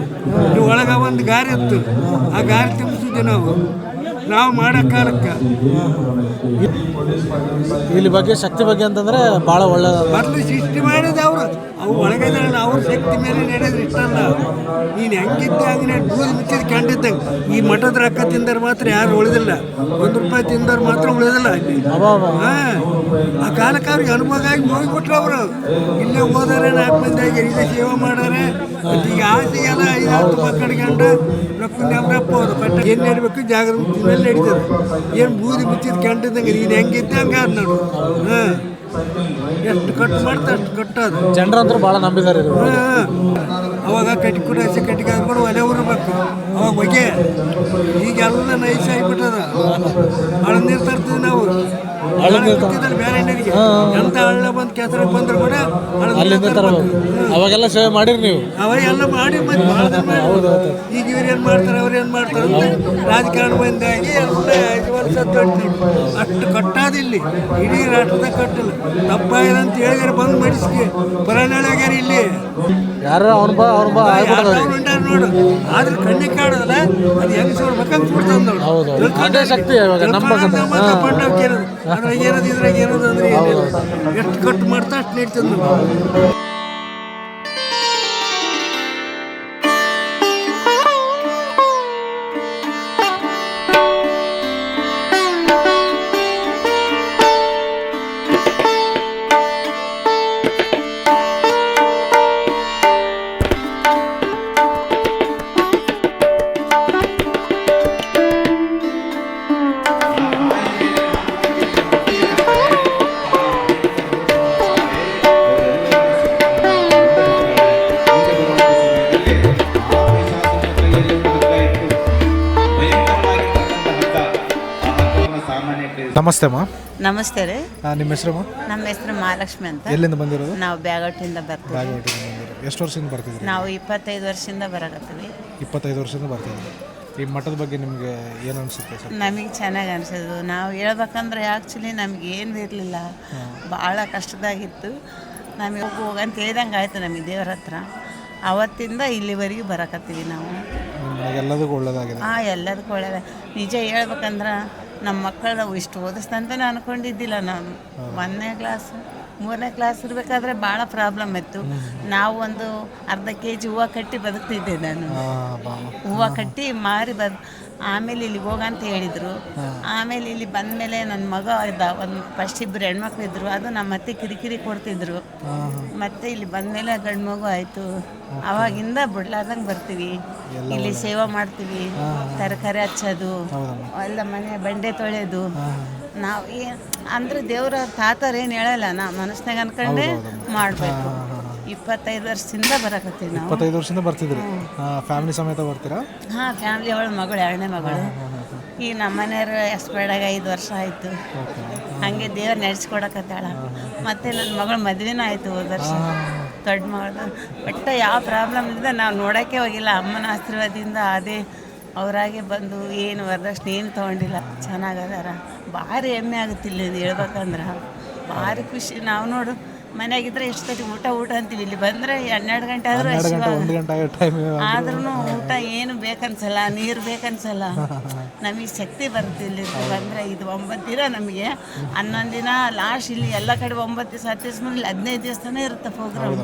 ಈ ಒಳಗೆ ಒಂದು ಗಾರಿ ಇತ್ತು ಆ ಗಾರಿ ತುಂಬಿಸಿದ್ವಿ ನಾವು ಮಾಡೋ ಕಾಲಕ್ಕೆ ಇಲ್ಲಿ ಬಗ್ಗೆ ಶಕ್ತಿ ಬಗ್ಗೆ ಅಂತಂದ್ರೆ ಭಾಳ ಒಳ್ಳೆಯದು ಮೊದಲು ಸೃಷ್ಟಿ ಮಾಡಿದ ಅವರು ಅವು ಒಳಗಿದಾರಲ್ಲ ಅವ್ರ ಶಕ್ತಿ ಮೇಲೆ ನಡೆಯೋದು ಇಷ್ಟಲ್ಲ ನೀನು ಹೆಂಗಿದ್ದೆ ಹಂಗೆ ಬೂದಿ ಮುಚ್ಚಿದ ಕಂಡಿದ್ದಂಗೆ ಈ ಮಠದ ರೊಕ್ಕ ತಿಂದವ್ರು ಮಾತ್ರ ಯಾರು ಉಳಿದಿಲ್ಲ ₹1 ತಿಂದವ್ರು ಮಾತ್ರ ಉಳಿದಿಲ್ಲ ಅಲ್ಲಿ ಆ ಕಾಲಕ್ಕೆ ಅವ್ರಿಗೆ ಅನುಭವ ಆಗಿ ಹೋಗಿಬಿಟ್ರು ಅವರು ಇಲ್ಲೇ ಹೋದಾರೆ 4 ಮಂದಿ ಆಗಿ ಇಲ್ಲೇ ಸೇವೆ ಮಾಡಾರೆ ಈಗ ಆಸೆಗೆಲ್ಲ 5-10 ರೂಪಾಯಿ ಕಡ್ಕೊಂಡು ರೊಕ್ಕ ನೆಮ್ರಪ್ಪ ಹೋದು ಬಟ್ ಏನು ನಡಿಬೇಕು ಜಾಗದ ಮೇಲೆ ನಡೀತದೆ ಏನು ಬೂದಿ ಮುಚ್ಚಿದ ಕಂಡಿದ್ದಂಗೆ ನೀನು ಹೆಂಗಿದ್ದೆ ಹಂಗೆ ಅದು ನೋಡು ಎಷ್ಟು ಕಟ್ಟು ಮಾಡ್ತಾ ಅಷ್ಟು ಕಟ್ಟೋದು ಜನರಂತರೂ ಭಾಳ ನಂಬಿದ್ದಾರೆ ಅವಾಗ ಕಟ್ಟಿಕೊಡ ಹಸಿ ಕಟ್ಟಿಗೆ ಕೂಡ ಒಲೆ ಉರ್ಬೇಕು ಅವಾಗ ಹೊಗೆ ಈಗೆಲ್ಲ ನೈಸ್ ಆಗಿಬಿಟ್ಟದ ಹಳ್ಳ ನೀರು ತರ್ತೀವಿ ನಾವು ಬೇರೆ ನೀರಿಗೆ ಎಂತ ಹಳ್ಳ ಬಂದು ಕೆಸರಿಗೆ ಬಂದ್ರು ಕೂಡ ಅವಾಗೆಲ್ಲ ಸೇವೆ ಮಾಡಿರಿ ನೀವು ಅವಾಗೆಲ್ಲ ಮಾಡಿ ಈಗ ಇವ್ರು ಏನು ಮಾಡ್ತಾರೆ ಅವ್ರು ಏನು ಮಾಡ್ತಾರೆ ಅಂತ ರಾಜಕಾರಣ ಬಂದಾಗಿ ಎಲ್ಲ 5 ವರ್ಷ ಅಷ್ಟು ಕಟ್ಟಾದಿಲ್ಲಿ ಇಡೀ ರಾಷ್ಟ್ರದ ಕಟ್ಟಿಲ್ಲ ತಪ್ಪಾಗಿದೆ ಅಂತ ಹೇಳಿದ್ರೆ ಬಂದು ಮಡಿಸ್ಕಿ ಪುರಾಣಗ್ಯಾರ ಇಲ್ಲಿ ಯಾರು ನೋಡು ಆದ್ರೆ ಕಣ್ಣಿಗೆ ಕಾಣೋದಲ್ಲ ಅದು ಹೆಂಗ್ ನೋಡ್ಬೇಕಂತ ಬಿಡ್ತಾನೆ ನೋಡು ಅದೇ ಶಕ್ತಿ ಅದ್ರಾಗ ಏನದು ಇದ್ರಾಗ ಏನದು ಅಂದ್ರೆ ಎಷ್ಟು ಕಟ್ಟು ಮಾಡ್ತಾ ಅಷ್ಟು ನೀಡ್ತದೆ ನಾವು ನಮಸ್ತೆ ಅಮ್ಮ. ನಮಸ್ತೆ ರೀ. ನಿಮ್ಮ ಹೆಸರಮ್ಮ? ನಮ್ಮ ಹೆಸರು ಮಹಾಲಕ್ಷ್ಮಿ ಅಂತ. ಎಲ್ಲಿಂದ ಬಂದಿರೋದು? ನಾವು ಬ್ಯಾಗಟ್ಟಿಂದ ಬರ್ತೀವಿ. ಎಷ್ಟು ವರ್ಷದಿಂದ ಬರ್ತಿದ್ರಿ? ನಾವು 25 ವರ್ಷದಿಂದ ಬರಕತ್ತೀವಿ. 25 ವರ್ಷದಿಂದ ಬರ್ತಿದ್ವಿ. ಈ ಮಠದ ಬಗ್ಗೆ ನಿಮಗೆ ಏನು ಅನಿಸುತ್ತೆ ಸರ್? ನಮಗೆ ಚೆನ್ನಾಗಿ ಅನಿಸೋದು. ನಾವು ಹೇಳ್ಬೇಕಂದ್ರೆ ಆ್ಯಕ್ಚುಲಿ ನಮ್ಗೆ ಏನು ಇರಲಿಲ್ಲ, ಭಾಳ ಕಷ್ಟದಾಗಿತ್ತು. ನಮಗೆ ಹೋಗಂತ ಹೇಳ್ದಂಗೆ ಆಯಿತು ನಮಗೆ ದೇವರ ಹತ್ರ. ಅವತ್ತಿಂದ ಇಲ್ಲಿವರೆಗೂ ಬರಕತ್ತೀವಿ ನಾವು. ಎಲ್ಲದಕ್ಕೂ ಒಳ್ಳೇದಾಗಿದೆ. ಎಲ್ಲದಕ್ಕೂ ಒಳ್ಳೇದ. ನಿಜ ಹೇಳ್ಬೇಕಂದ್ರೆ ನಮ್ಮ ಮಕ್ಕಳು ಇಷ್ಟು ಓದಿಸ್ತಂತಲೇ ಅಂದ್ಕೊಂಡಿದ್ದಿಲ್ಲ. ನಾನು 1ನೇ ಕ್ಲಾಸ್ 3ನೇ ಕ್ಲಾಸ್ ಇರಬೇಕಾದ್ರೆ ಭಾಳ ಪ್ರಾಬ್ಲಮ್ ಇತ್ತು. ನಾವು ಒಂದು ಅರ್ಧ kg ಹೂವು ಕಟ್ಟಿ ಬದುಕ್ತಿದ್ದೆ ನಾನು. ಹೂವು ಕಟ್ಟಿ ಮಾರಿ ಆಮೇಲೆ ಇಲ್ಲಿಗೆ ಹೋಗಂತ ಹೇಳಿದರು. ಆಮೇಲೆ ಇಲ್ಲಿ ಬಂದಮೇಲೆ ನನ್ನ ಮಗ ಇದ್ದ, ಒಂದು ಫಸ್ಟ್ 2 ಹೆಣ್ಮಕ್ಳು ಇದ್ದರು. ಅದು ನಮ್ಮ ಅತ್ತೆ ಕಿರಿಕಿರಿ ಕೊಡ್ತಿದ್ರು. ಮತ್ತು ಇಲ್ಲಿ ಬಂದಮೇಲೆ ಗಂಡು ಮಗು ಆಯಿತು. ಆವಾಗಿಂದ ಬಿಡ್ಲಾರ್ದಂಗೆ ಬರ್ತೀವಿ. ಇಲ್ಲಿ ಸೇವೆ ಮಾಡ್ತೀವಿ. ತರಕಾರಿ ಹಚ್ಚೋದು, ಎಲ್ಲ ಮನೆ ಬಂಡೆ ತೊಳೆಯೋದು. ನಾವು ಅಂದ್ರೆ ದೇವ್ರ ತಾತರು ಏನು ಹೇಳಲ್ಲ, ನಾ ಮನಸ್ನಾಗ ಅನ್ಕೊಂಡೆ ಮಾಡಬೇಕು. 25 ವರ್ಷದಿಂದ ಬರಕತ್ತೀವಿ ನಾವು. 25 ವರ್ಷದಿಂದ ಬರ್ತಿದ್ರಿ? ಫ್ಯಾಮಿಲಿ ಸಮೇತ ಬರ್ತೀರಾ? ಹಾಂ, ಫ್ಯಾಮಿಲಿ ಅವಳು ಮಗಳು, 2ನೇ ಮಗಳು. ಈಗ ನಮ್ಮ ಮನೆಯವರು ಎಕ್ಸ್ಪೈರ್ಡ್ ಆಗಿ 5 ವರ್ಷ ಆಯಿತು. ಹಾಗೆ ದೇವ್ರು ನಡೆಸ್ಕೊಡಕತ್ತಾಳ. ಮತ್ತು ನನ್ನ ಮಗಳು ಮದುವೆನೂ ಆಯಿತು ಹೋದ ವರ್ಷ, ದೊಡ್ಡ ಮಗಳು. ಬಟ್ ಯಾವ ಪ್ರಾಬ್ಲಮ್ ಇಲ್ಲದೆ ನಾವು ನೋಡೋಕ್ಕೆ ಹೋಗಿಲ್ಲ. ಅಮ್ಮನ ಆಶೀರ್ವಾದದಿಂದ ಅದೇ ಅವರಾಗೆ ಬಂದು ಏನು ವರದಕ್ಷಿಣೆ ಏನು ತೊಗೊಂಡಿಲ್ಲ. ಚೆನ್ನಾಗದಾರ. ಭಾರಿ ಹೆಮ್ಮೆ ಆಗುತ್ತಿಲ್ಲ ಇದು ಹೇಳ್ಬೇಕಂದ್ರೆ. ಭಾರಿ ಖುಷಿ. ನಾವು ನೋಡು ಮನೆಯಾಗಿದ್ದರೆ ಎಷ್ಟೊತ್ತಿ ಊಟ ಅಂತೀವಿ. ಇಲ್ಲಿ ಬಂದರೆ 12 ಗಂಟೆ ಆದರೂ ಆದ್ರೂ ಊಟ ಏನು ಬೇಕನ್ಸಲ್ಲ, ನೀರು ಬೇಕನ್ಸಲ್ಲ. ನಮಗೆ ಶಕ್ತಿ ಬರುತ್ತಿಲ್ಲ ಬಂದರೆ. ಇದು 9 ದಿನ ನಮಗೆ, 11 ದಿನ ಲಾಸ್ಟ್. ಇಲ್ಲಿ ಎಲ್ಲ ಕಡೆ 9 ದಿವಸ 10 ದಿವಸ ಇಲ್ಲಿ 15 ದಿವಸ ತನಕ ಇರುತ್ತೆ ಪ್ರೋಗ್ರಾಮ್.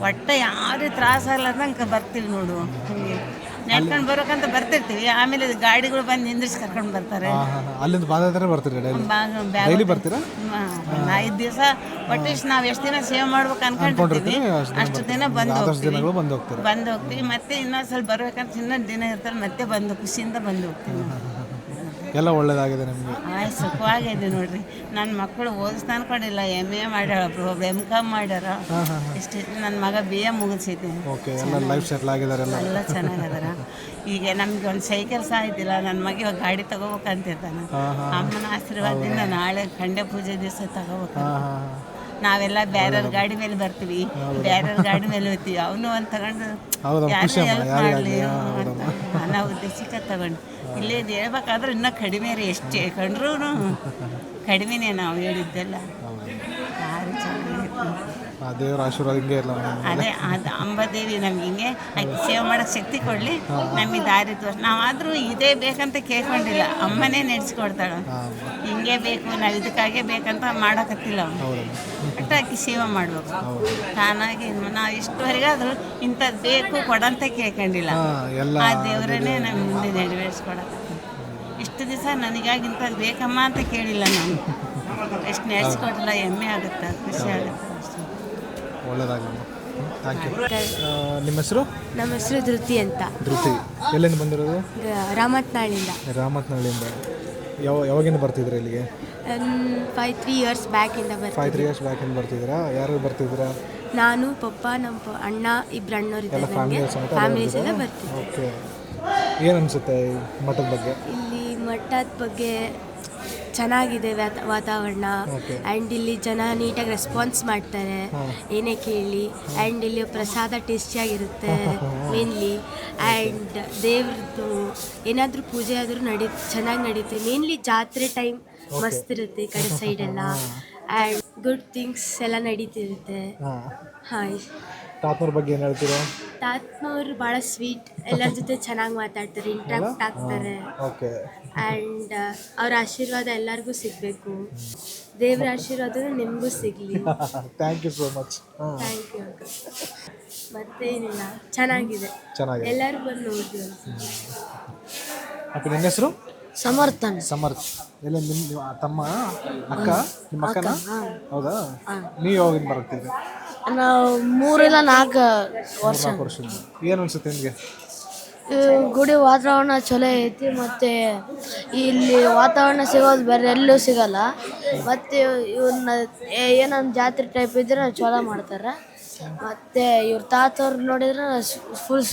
ಒಟ್ಟು ಯಾರೇ ತ್ರಾಸ ಆಗ್ಲಾರ್ದಂಗೆ ಬರ್ತೀವಿ ನೋಡು. ಹಾಗೆ ನಡ್ಕೊಂಡು ಬರೋಕಂತ ಬರ್ತಿರ್ತೀವಿ, ಆಮೇಲೆ ಗಾಡಿಗಳು ಬಂದು ನಿಂದ್ರಿಸಿ ಕರ್ಕೊಂಡು ಬರ್ತಾರೆ. ಅಲ್ಲಿಂದ ಬಾದಾದ್ರೆ ಬರ್ತೀರಿ ಡೈಲಿ ಬರ್ತೀರಾ? 5 ದಿವಸ ಒಟ್ಟು ನಾವು ಎಷ್ಟು ದಿನ ಸೇವೆ ಮಾಡ್ಬೇಕು ಅನ್ಕೊಂಡಿರ್ತೀವಿ ಅಷ್ಟು ದಿನ ಬಂದು ಹೋಗ್ತೀವಿ. ಮತ್ತೆ ಇನ್ನೊಂದು ಸ್ವಲ್ಪ ಬರ್ಬೇಕಂತ ಇನ್ನೊಂದು ದಿನ ಇರ್ತಾರೆ, ಮತ್ತೆ ಬಂದು ಖುಷಿಯಿಂದ ಬಂದು ಹೋಗ್ತೀವಿ. ಎಲ್ಲ ಒಳ್ಳೇದಾಗಿದೆ ನಿಮಗೆ? ಆಯ್ತು, ಸುಖವಾಗಿದೆ ನೋಡ್ರಿ. ನನ್ನ ಮಕ್ಕಳು ಓದಿಸ್ತಾ ಅನ್ಕೊಂಡಿಲ್ಲ, MA ಮಾಡ್ಯಾಳ, MCom ಮಾಡ್ಯಾರ. ಇಷ್ಟು ನನ್ನ ಮಗ BA ಮುಗಿಸೈತಿ. ಎಲ್ಲ ಲೈಫ್ ಸೆಟ್ಲ್ ಆಗಿದ್ದಾರೆ, ಎಲ್ಲ ಚೆನ್ನಾಗದಾರ. ಈಗ ನಮ್ಗೆ ಒಂದು ಸೈಕಲ್ ಸಹ ಆಯ್ತಿಲ್ಲ, ನನ್ನ ಮಗ ಇವಾಗ ಗಾಡಿ ತಗೋಬೇಕಂತಿರ್ತಾನೆ. ಅಮ್ಮನ ಆಶೀರ್ವಾದದಿಂದ ನಾಳೆ ಖಂಡೆ ಪೂಜೆ ದಿವಸ ತಗೋಬೇಕು. ನಾವೆಲ್ಲ ಬೇರೆಯವ್ರ ಗಾಡಿ ಮೇಲೆ ಬರ್ತೀವಿ, ಬೇರೆಯವ್ರ ಗಾಡಿ ಮೇಲೆ ಹೋಗ್ತೀವಿ. ಅವನು ಒಂದು ತಗೊಂಡು ಯಾರು ಹೆಲ್ಪ್ ಮಾಡಲಿ ಅಂತ ಅನಾಹುದ್ದೇಶಕ್ಕೆ ತಗೊಂಡು ಇಲ್ಲೇ ಹೇಳ್ಬೇಕಾದ್ರೆ ಇನ್ನೂ ಕಡಿಮೆ ರೀ, ಎಷ್ಟೇ ಕಂಡ್ರೂ ಕಡಿಮೆನೇ ನಾವು ಹೇಳಿದ್ದೆಲ್ಲ. ಭಾರಿ ಚೆನ್ನಾಗಿತ್ತು. ದೇವರ ಆಶೀರ್ವಾದ ಹಿಂಗೆ ಇಲ್ಲ. ಅದೇ ಅದು ಅಂಬಾದೇವಿ ನಮ್ಗೆ ಹಿಂಗೆ ಆಕೆ ಸೇವೆ ಮಾಡೋಕ್ಕೆ ಶಕ್ತಿ ಕೊಡಲಿ, ನಮಗೆ ದಾರಿ ತೋರಿಸಿ. ನಾವಾದರೂ ಇದೇ ಬೇಕಂತ ಕೇಳ್ಕೊಂಡಿಲ್ಲ, ಅಮ್ಮನೇ ನಡೆಸ್ಕೊಡ್ತಾಳೆ. ಹಿಂಗೆ ಬೇಕು, ನಾವು ಇದಕ್ಕಾಗೇ ಬೇಕಂತ ಮಾಡೋಕತ್ತಿಲ್ಲ. ಒಟ್ಟು ಆಕೆ ಸೇವೆ ಮಾಡಬೇಕು ತಾನಾಗಿ. ನಾವು ಇಷ್ಟುವರೆಗಾದರೂ ಇಂಥದ್ದು ಬೇಕು ಕೊಡಂತ ಕೇಳ್ಕೊಂಡಿಲ್ಲ, ಆ ದೇವರನ್ನೇ ನಮ್ಮ ಮುಂದೆ ನೆರವೇರಿಸ್ಕೊಡಕ್ಕೆ. ಇಷ್ಟು ದಿವಸ ನನಗಾಗಿ ಇಂಥದ್ದು ಬೇಕಮ್ಮ ಅಂತ ಕೇಳಿಲ್ಲ ನಾನು. ಎಷ್ಟು ನಡೆಸ್ಕೊಡಲ್ಲ, ಹೆಮ್ಮೆ ಆಗುತ್ತೆ, ಖುಷಿ ಆಗುತ್ತೆ. ಒಳ್ಳೆಯದಾಗಲಿ, ಥ್ಯಾಂಕ್ ಯು. ನಿಮ್ಮ ಹೆಸರು? ನಮ್ಮ ಹೆಸರು ಧೃತಿ ಅಂತ. ಧೃತಿ, ಎಲ್ಲಿಂದ ಬಂದಿರೋದು? ರಾಮತ್ನಾಳಿಂದ. ರಾಮತ್ನಹಳ್ಳಿಯಿಂದ. ಯಾವಾಗಿಂದ ಬರ್ತಿದ್ರಾ ಇಲ್ಲಿಗೆ? 3 years ಬ್ಯಾಕಿಂದ ಬರ್ತೀವಿ. 3 years ಬ್ಯಾಕಿಂದ ಬರ್ತಿದ್ದೀರಾ? ಯಾರು ಬರ್ತಿದ್ದೀರಾ? ನಾನು, ಪಪ್ಪ, ನಮ್ಮ ಅಣ್ಣ, ಇಬ್ಬರು ಅಣ್ಣವ್ರು ಇದ್ದಾರೆ. ಫ್ಯಾಮಿಲೀಸ್ ಎಲ್ಲ ಬರ್ತೀವಿ. ಓಕೆ, ಏನು ಅನಿಸುತ್ತೆ ಈ ಮಠದ ಬಗ್ಗೆ? ಇಲ್ಲಿ ಮಠದ ಬಗ್ಗೆ ಚೆನ್ನಾಗಿದೆ ವಾತಾವರಣ. ಆ್ಯಂಡ್ ಇಲ್ಲಿ ಜನ ನೀಟಾಗಿ ರೆಸ್ಪಾನ್ಸ್ ಮಾಡ್ತಾರೆ ಏನೇ ಕೇಳಿ. ಆ್ಯಂಡ್ ಇಲ್ಲಿ ಪ್ರಸಾದ ಟೇಸ್ಟಿಯಾಗಿರುತ್ತೆ ಮೇನ್ಲಿ. ಆ್ಯಂಡ್ ದೇವ್ರದ್ದು ಏನಾದರೂ ಪೂಜೆ ಆದರೂ ಚೆನ್ನಾಗಿ ನಡೀತೆ. ಮೇನ್ಲಿ ಜಾತ್ರೆ ಟೈಮ್ ಮಸ್ತ್ ಇರುತ್ತೆ ಈ ಕಡೆ ಸೈಡೆಲ್ಲ. ಆ್ಯಂಡ್ ಗುಡ್ ಥಿಂಗ್ಸ್ ಎಲ್ಲ ನಡೀತಿರುತ್ತೆ. ಹಾಂ. ತಾತನವ್ರ ಬಗ್ಗೆ ಏನು ಹೇಳ್ತೀರಾ? ತಾತನವ್ರು ಭಾಳ ಸ್ವೀಟ್, ಎಲ್ಲರ ಜೊತೆ ಚೆನ್ನಾಗಿ ಮಾತಾಡ್ತಾರೆ, ಇಂಟ್ರಾಕ್ಟ್ ಆಗ್ತಾರೆ. ಆ್ಯಂಡ್ ಅವ್ರ ಆಶೀರ್ವಾದ ಎಲ್ಲರಿಗೂ ಸಿಗಬೇಕು. ದೇವರ ಆಶೀರ್ವಾದ ನಿಮಗೂ ಸಿಗಲಿ. Thank you so much. Thank you. ಮತ್ತೇನಿಲ್ಲ, ಚೆನ್ನಾಗಿದೆ, ಎಲ್ಲರೂ ಬಂದು ನೋಡ್ತೀವಿ. ನಿಮ್ಮ ಹೆಸರು? ಸಮರ್ಥನ್. ಸಮರ್ಥ್. ಎಲ್ಲ ನಿಮ್ಮ ತಮ್ಮ, ಅಕ್ಕ? ನಿಮ್ಮ ಅಕ್ಕನ? ಹೌದಾ? ನೀವು ಯಾವಾಗಿಂದ ಬರ್ತಿದ್ರಿ? ನಾವು 3 ಇಲ್ಲ 4 ವರ್ಷದಿಂದ. ಏನು ಅನ್ಸುತ್ತೆ ನಿಮಗೆ? ಗುಡಿ ವಾತಾವರಣ ಚಲೋ ಐತಿ. ಮತ್ತು ಇಲ್ಲಿ ವಾತಾವರಣ ಸಿಗೋದು ಬೇರೆ ಎಲ್ಲೂ ಸಿಗಲ್ಲ. ಮತ್ತು ಇವನ್ನ ಏನೊಂದು ಜಾತ್ರೆ ಟೈಪ್ ಇದ್ರೆ ಚಲೋ ಮಾಡ್ತಾರೆ. ಮತ್ತು ಇವ್ರ ತಾತವ್ರು ನೋಡಿದ್ರೆ ಫುಲ್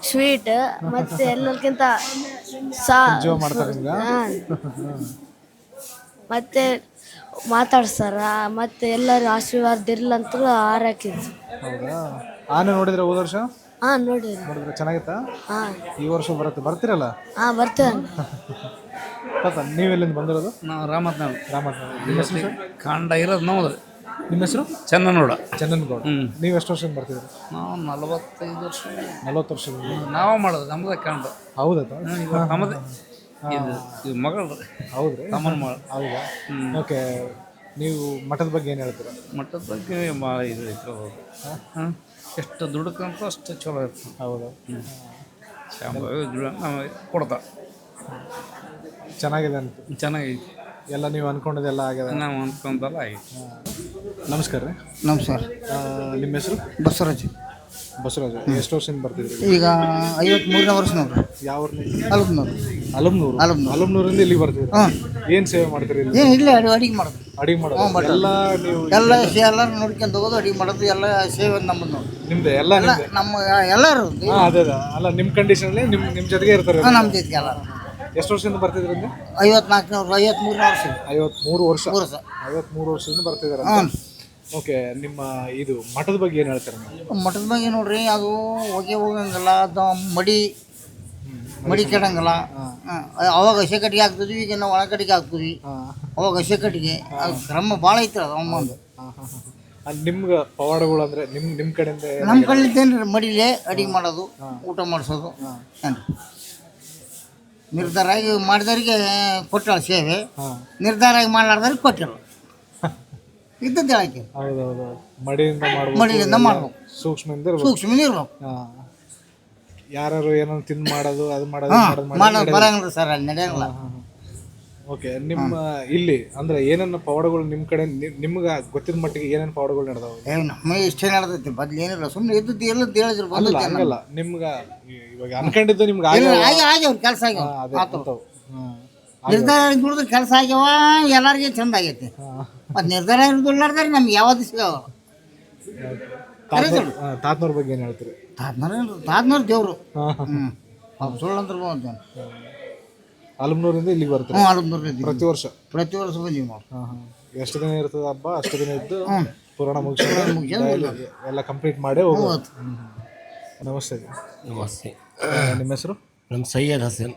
ಸ್ವೀಟ್, ಮತ್ತು ಎಲ್ಲರಿಗಿಂತ ಮತ್ತು ಮಾತಾಡ್ತಾರ. ಮತ್ತು ಎಲ್ಲರೂ ಆಶೀರ್ವಾದ ಇರ್ಲಂತ ಹಾರಾಕಿದ್ರು. ಹೌದಾ? ಆನೆ ನೋಡಿದ್ರೆ ಹೋದ ವರ್ಷ? ಹಾಂ, ನೋಡಿದ್ರೆ ಚೆನ್ನಾಗಿತ್ತಾ? ಹಾಂ. ಈ ವರ್ಷ ಬರ್ತೀರಲ್ಲ? ಹಾಂ, ಬರ್ತೇವೆ. ನೀವೆಲ್ಲಿಂದ ಬಂದಿರೋದು? ನಾವು ರಾಮತ್ನಾಳ್. ನಿಮ್ಮ ಹೆಸರು? ಕಾಂಡ ಇರೋದು ನಮ್ಮದು. ನಿಮ್ಮ ಹೆಸರು? ಚನ್ನನಗೌಡ. ಚನ್ನನಗೌಡ. ನೀವು ಎಷ್ಟು ವರ್ಷದಿಂದ ಬರ್ತಿದ್ರಿ? ನಾವು 45 ವರ್ಷ. 40 ವರ್ಷದಿಂದ ನಾವು ಮಾಡೋದು ನಮ್ಮದೇ ಕಾಂಡ. ಹೌದಾ? ನಮ್ಮದೇ ಇದು ಮಗಳು. ಹೌದ್ರಿ? ತಮ್ಮನ ಮಗಳು. ಹೌದಾ? ಓಕೆ. ನೀವು ಮಠದ ಬಗ್ಗೆ ಏನು ಹೇಳ್ತೀರಾ? ಮಠದ ಬಗ್ಗೆ ಭಾಳ ಇದು ಐತೆ. ಹಾಂ, ಎಷ್ಟು ದುಡ್ಕಂತ ಅಷ್ಟು ಚಲೋ ಇರ್ತದೆ. ಹೌದಾ? ಶಾಂಭವಿ ನಮಗೆ ಕೊಡ್ತಾ ಚೆನ್ನಾಗಿದೆ ಅಂತ. ಚೆನ್ನಾಗೈತಿ. ಎಲ್ಲ ನೀವು ಅನ್ಕೊಂಡಿದ್ದೆಲ್ಲ ಆಗಿದೆ? ನಾವು ಅನ್ಕೊಂಡಲ್ಲ ಆಗಿದೆ. ನಮಸ್ಕಾರ ರೀ. ನಮಸ್ಕಾರ. ನಿಮ್ಮ ಹೆಸರು? ಬಸವರಾಜ್. ಬಸವರಾಜ್. ಎಷ್ಟು ವರ್ಷದಿಂದ ಬರ್ತಿದ್ರಿ? ಈಗ 53ನೇ ವರ್ಷ ನೋಡ್ರಿ. ಯಾವ? ಅಲಬ್ನೂರು. ಅಲಬ್ನೂರಿಂದ ಇಲ್ಲಿಗೆ ಬರ್ತಿದ್ರಿ? ಏನು ಸೇವೆ ಮಾಡ್ತೀರಿ? ಏನು ಇಲ್ಲ, ಅಡಿಗೆ ಮಾಡೋದು. ಅಡಿಗೆ ಮಾಡೋದು ಎಲ್ಲ ನೀವು? ಎಲ್ಲರೂ ನೋಡ್ಕೊಂಡು ಹೋಗೋದು, ಅಡಿಗೆ ಮಾಡೋದು, ಎಲ್ಲ ಸೇವೆ ನಮ್ಮದು ನೋಡಿ. ನಿಮ್ದು ಎಲ್ಲ ನಮ್ಮ ಎಲ್ಲರೂ? ಅದೇ ಅಲ್ಲ, ನಿಮ್ಮ ಕಂಡೀಷನಲ್ಲಿ ನಿಮ್ಮ ಜೊತೆಗೆ ಇರ್ತಾರೆ? ನಮ್ಮ ಜೊತೆಗೆ ಎಲ್ಲ. ಎಷ್ಟು ವರ್ಷದಿಂದ ಬರ್ತಿದ್ರಿ? 53ನೇ ವರ್ಷ. 53 ವರ್ಷ. 53 ವರ್ಷದಿಂದ ಬರ್ತಿದ್ದಾರೆ. ಓಕೆ. ನಿಮ್ಮ ಇದು ಮಠದ ಬಗ್ಗೆ ಏನು ಹೇಳ್ತಾರೆ? ಮಠದ ಬಗ್ಗೆ ನೋಡ್ರಿ, ಅದು ಹೋಗಂಗಿಲ್ಲ, ಅದು ಮಡಿ ಕೆಡಂಗಿಲ್ಲ. ಅವಾಗ ಹಸೆ ಕಟ್ಟಿಗೆ ಹಾಕ್ತಿದ್ವಿ, ಈಗ ನಾವು ಒಳ ಕಟ್ಟಿಗೆ ಹಾಕ್ತೀವಿ. ಅವಾಗ ಹಸೆ ಕಟ್ಟಿಗೆ ಅದು ಕ್ರಮ ಭಾಳ ಐತಿ. ಅದು ಅಮ್ಮಂದು. ನಿಮ್ಗೆ ಪವಾಡಗಳು ಅಂದರೆ ನಿಮ್ಮ ಕಡೆಯಿಂದ? ನಮ್ಮ ಕಡೆಯಿಂದೇನು ಮಡಿಲೇ ಅಡಿಗೆ ಮಾಡೋದು, ಊಟ ಮಾಡಿಸೋದು. ಏನು ನಿರ್ಧಾರ ಆಗಿ ಮಾಡಿದವ್ರಿಗೆ ಕೊಟ್ಟಾಳ ಸೇವೆ, ನಿರ್ಧಾರ ಆಗಿ ಮಾಡ್ಲಾರ್ದವ್ರಿಗೆ ಕೊಟ್ಟಿಲ್ಲ. ಇದ್ದದ್ದು ಹೇಳಕ್ಕೆ. ಹೌದೌದು. ಮಡಿಯಿಂದ ಮಾಡ್ಬೇಕು. ಸೂಕ್ಷ್ಮದಿಂದ ಇರ್ಬೇಕು. ಯಾರು ಏನೋ ತಿಂದು ಮಾಡೋದು ಅದು ಮಾಡೋದು ಮಾಡೋದು ಬರಂಗಿಲ್ಲ ಸರ್, ಅಲ್ಲಿ ನಡೆಯಂಗಿಲ್ಲ. ಓಕೆ, ನಿಮ್ಮ ಇಲ್ಲಿ ಅಂದ್ರೆ ಏನೇನು ಪವಾಡಗಳು ನಿಮ್ಮ ಕಡೆ ನಿಮ್ಗೆ ಗೊತ್ತಿದ ಮಟ್ಟಿಗೆ ಏನೇನು ಪವಾಡಗಳು ನಡೆದಾವೆ? ನಮಗೆ ಇಷ್ಟೇ ನಡೆದೈತಿ, ಬದ್ಲು ಏನಿಲ್ಲ, ಸುಮ್ಮನೆ ಇದ್ದದ್ದು ಎಲ್ಲದ್ದು ಹೇಳಿದ್ರು ಬಂದೈತಿ. ಹಂಗಲ್ಲ, ನಿಮ್ಗೆ ಇವಾಗ ಅನ್ಕೊಂಡಿದ್ದು ನಿಮ್ಗೆ ಆಗ್ಯಾವ ಕೆಲಸ ಆಗ್ಯಾವ, ನಿರ್ಧಾರ ದುಡಿದ್ರೆ ಕೆಲಸ ಆಗ್ಯಾವ, ಎಲ್ಲರಿಗೆ ಚಂದ ಆಗೈತಿ. ಮತ್ತು ನಿರ್ಧಾರ ದುಡ್ಲಾರ್ದಾರೆ ನಮ್ಗೆ ಯಾವ್ದು ಸಿಗಾವ. ತಾತ್ನವ್ರ ಬಗ್ಗೆ ಏನು ಹೇಳ್ತೀರಿ? ತಾತ್ನವ್ರು ದೇವ್ರು. ಸುಳ್ಳು ಅಂದ್ರೆ ಆಲಂಬನೂರಿಂದ ಇಲ್ಲಿಗೆ ಬರ್ತೀವಿ. ಆಲಂಬನೂರಿಂದ ಪ್ರತಿ ವರ್ಷ ಬಂದೀವಿ ನಾವು. ಎಷ್ಟು ದಿನ ಇರ್ತದೆ ಹಬ್ಬ? ಅಷ್ಟು ದಿನ ಇದ್ದು ಪುರಾಣ ಮುಗಿಸ್ಕೊಂಡು ಎಲ್ಲ ಕಂಪ್ಲೀಟ್ ಮಾಡೇ ಹೋಗೋದು. ನಮಸ್ತೆ. ನಮಸ್ತೆ. ನಿಮ್ಮ ಹೆಸರು? ನಮ್ಮ ಸೈಯದ್ ಹಸನ್.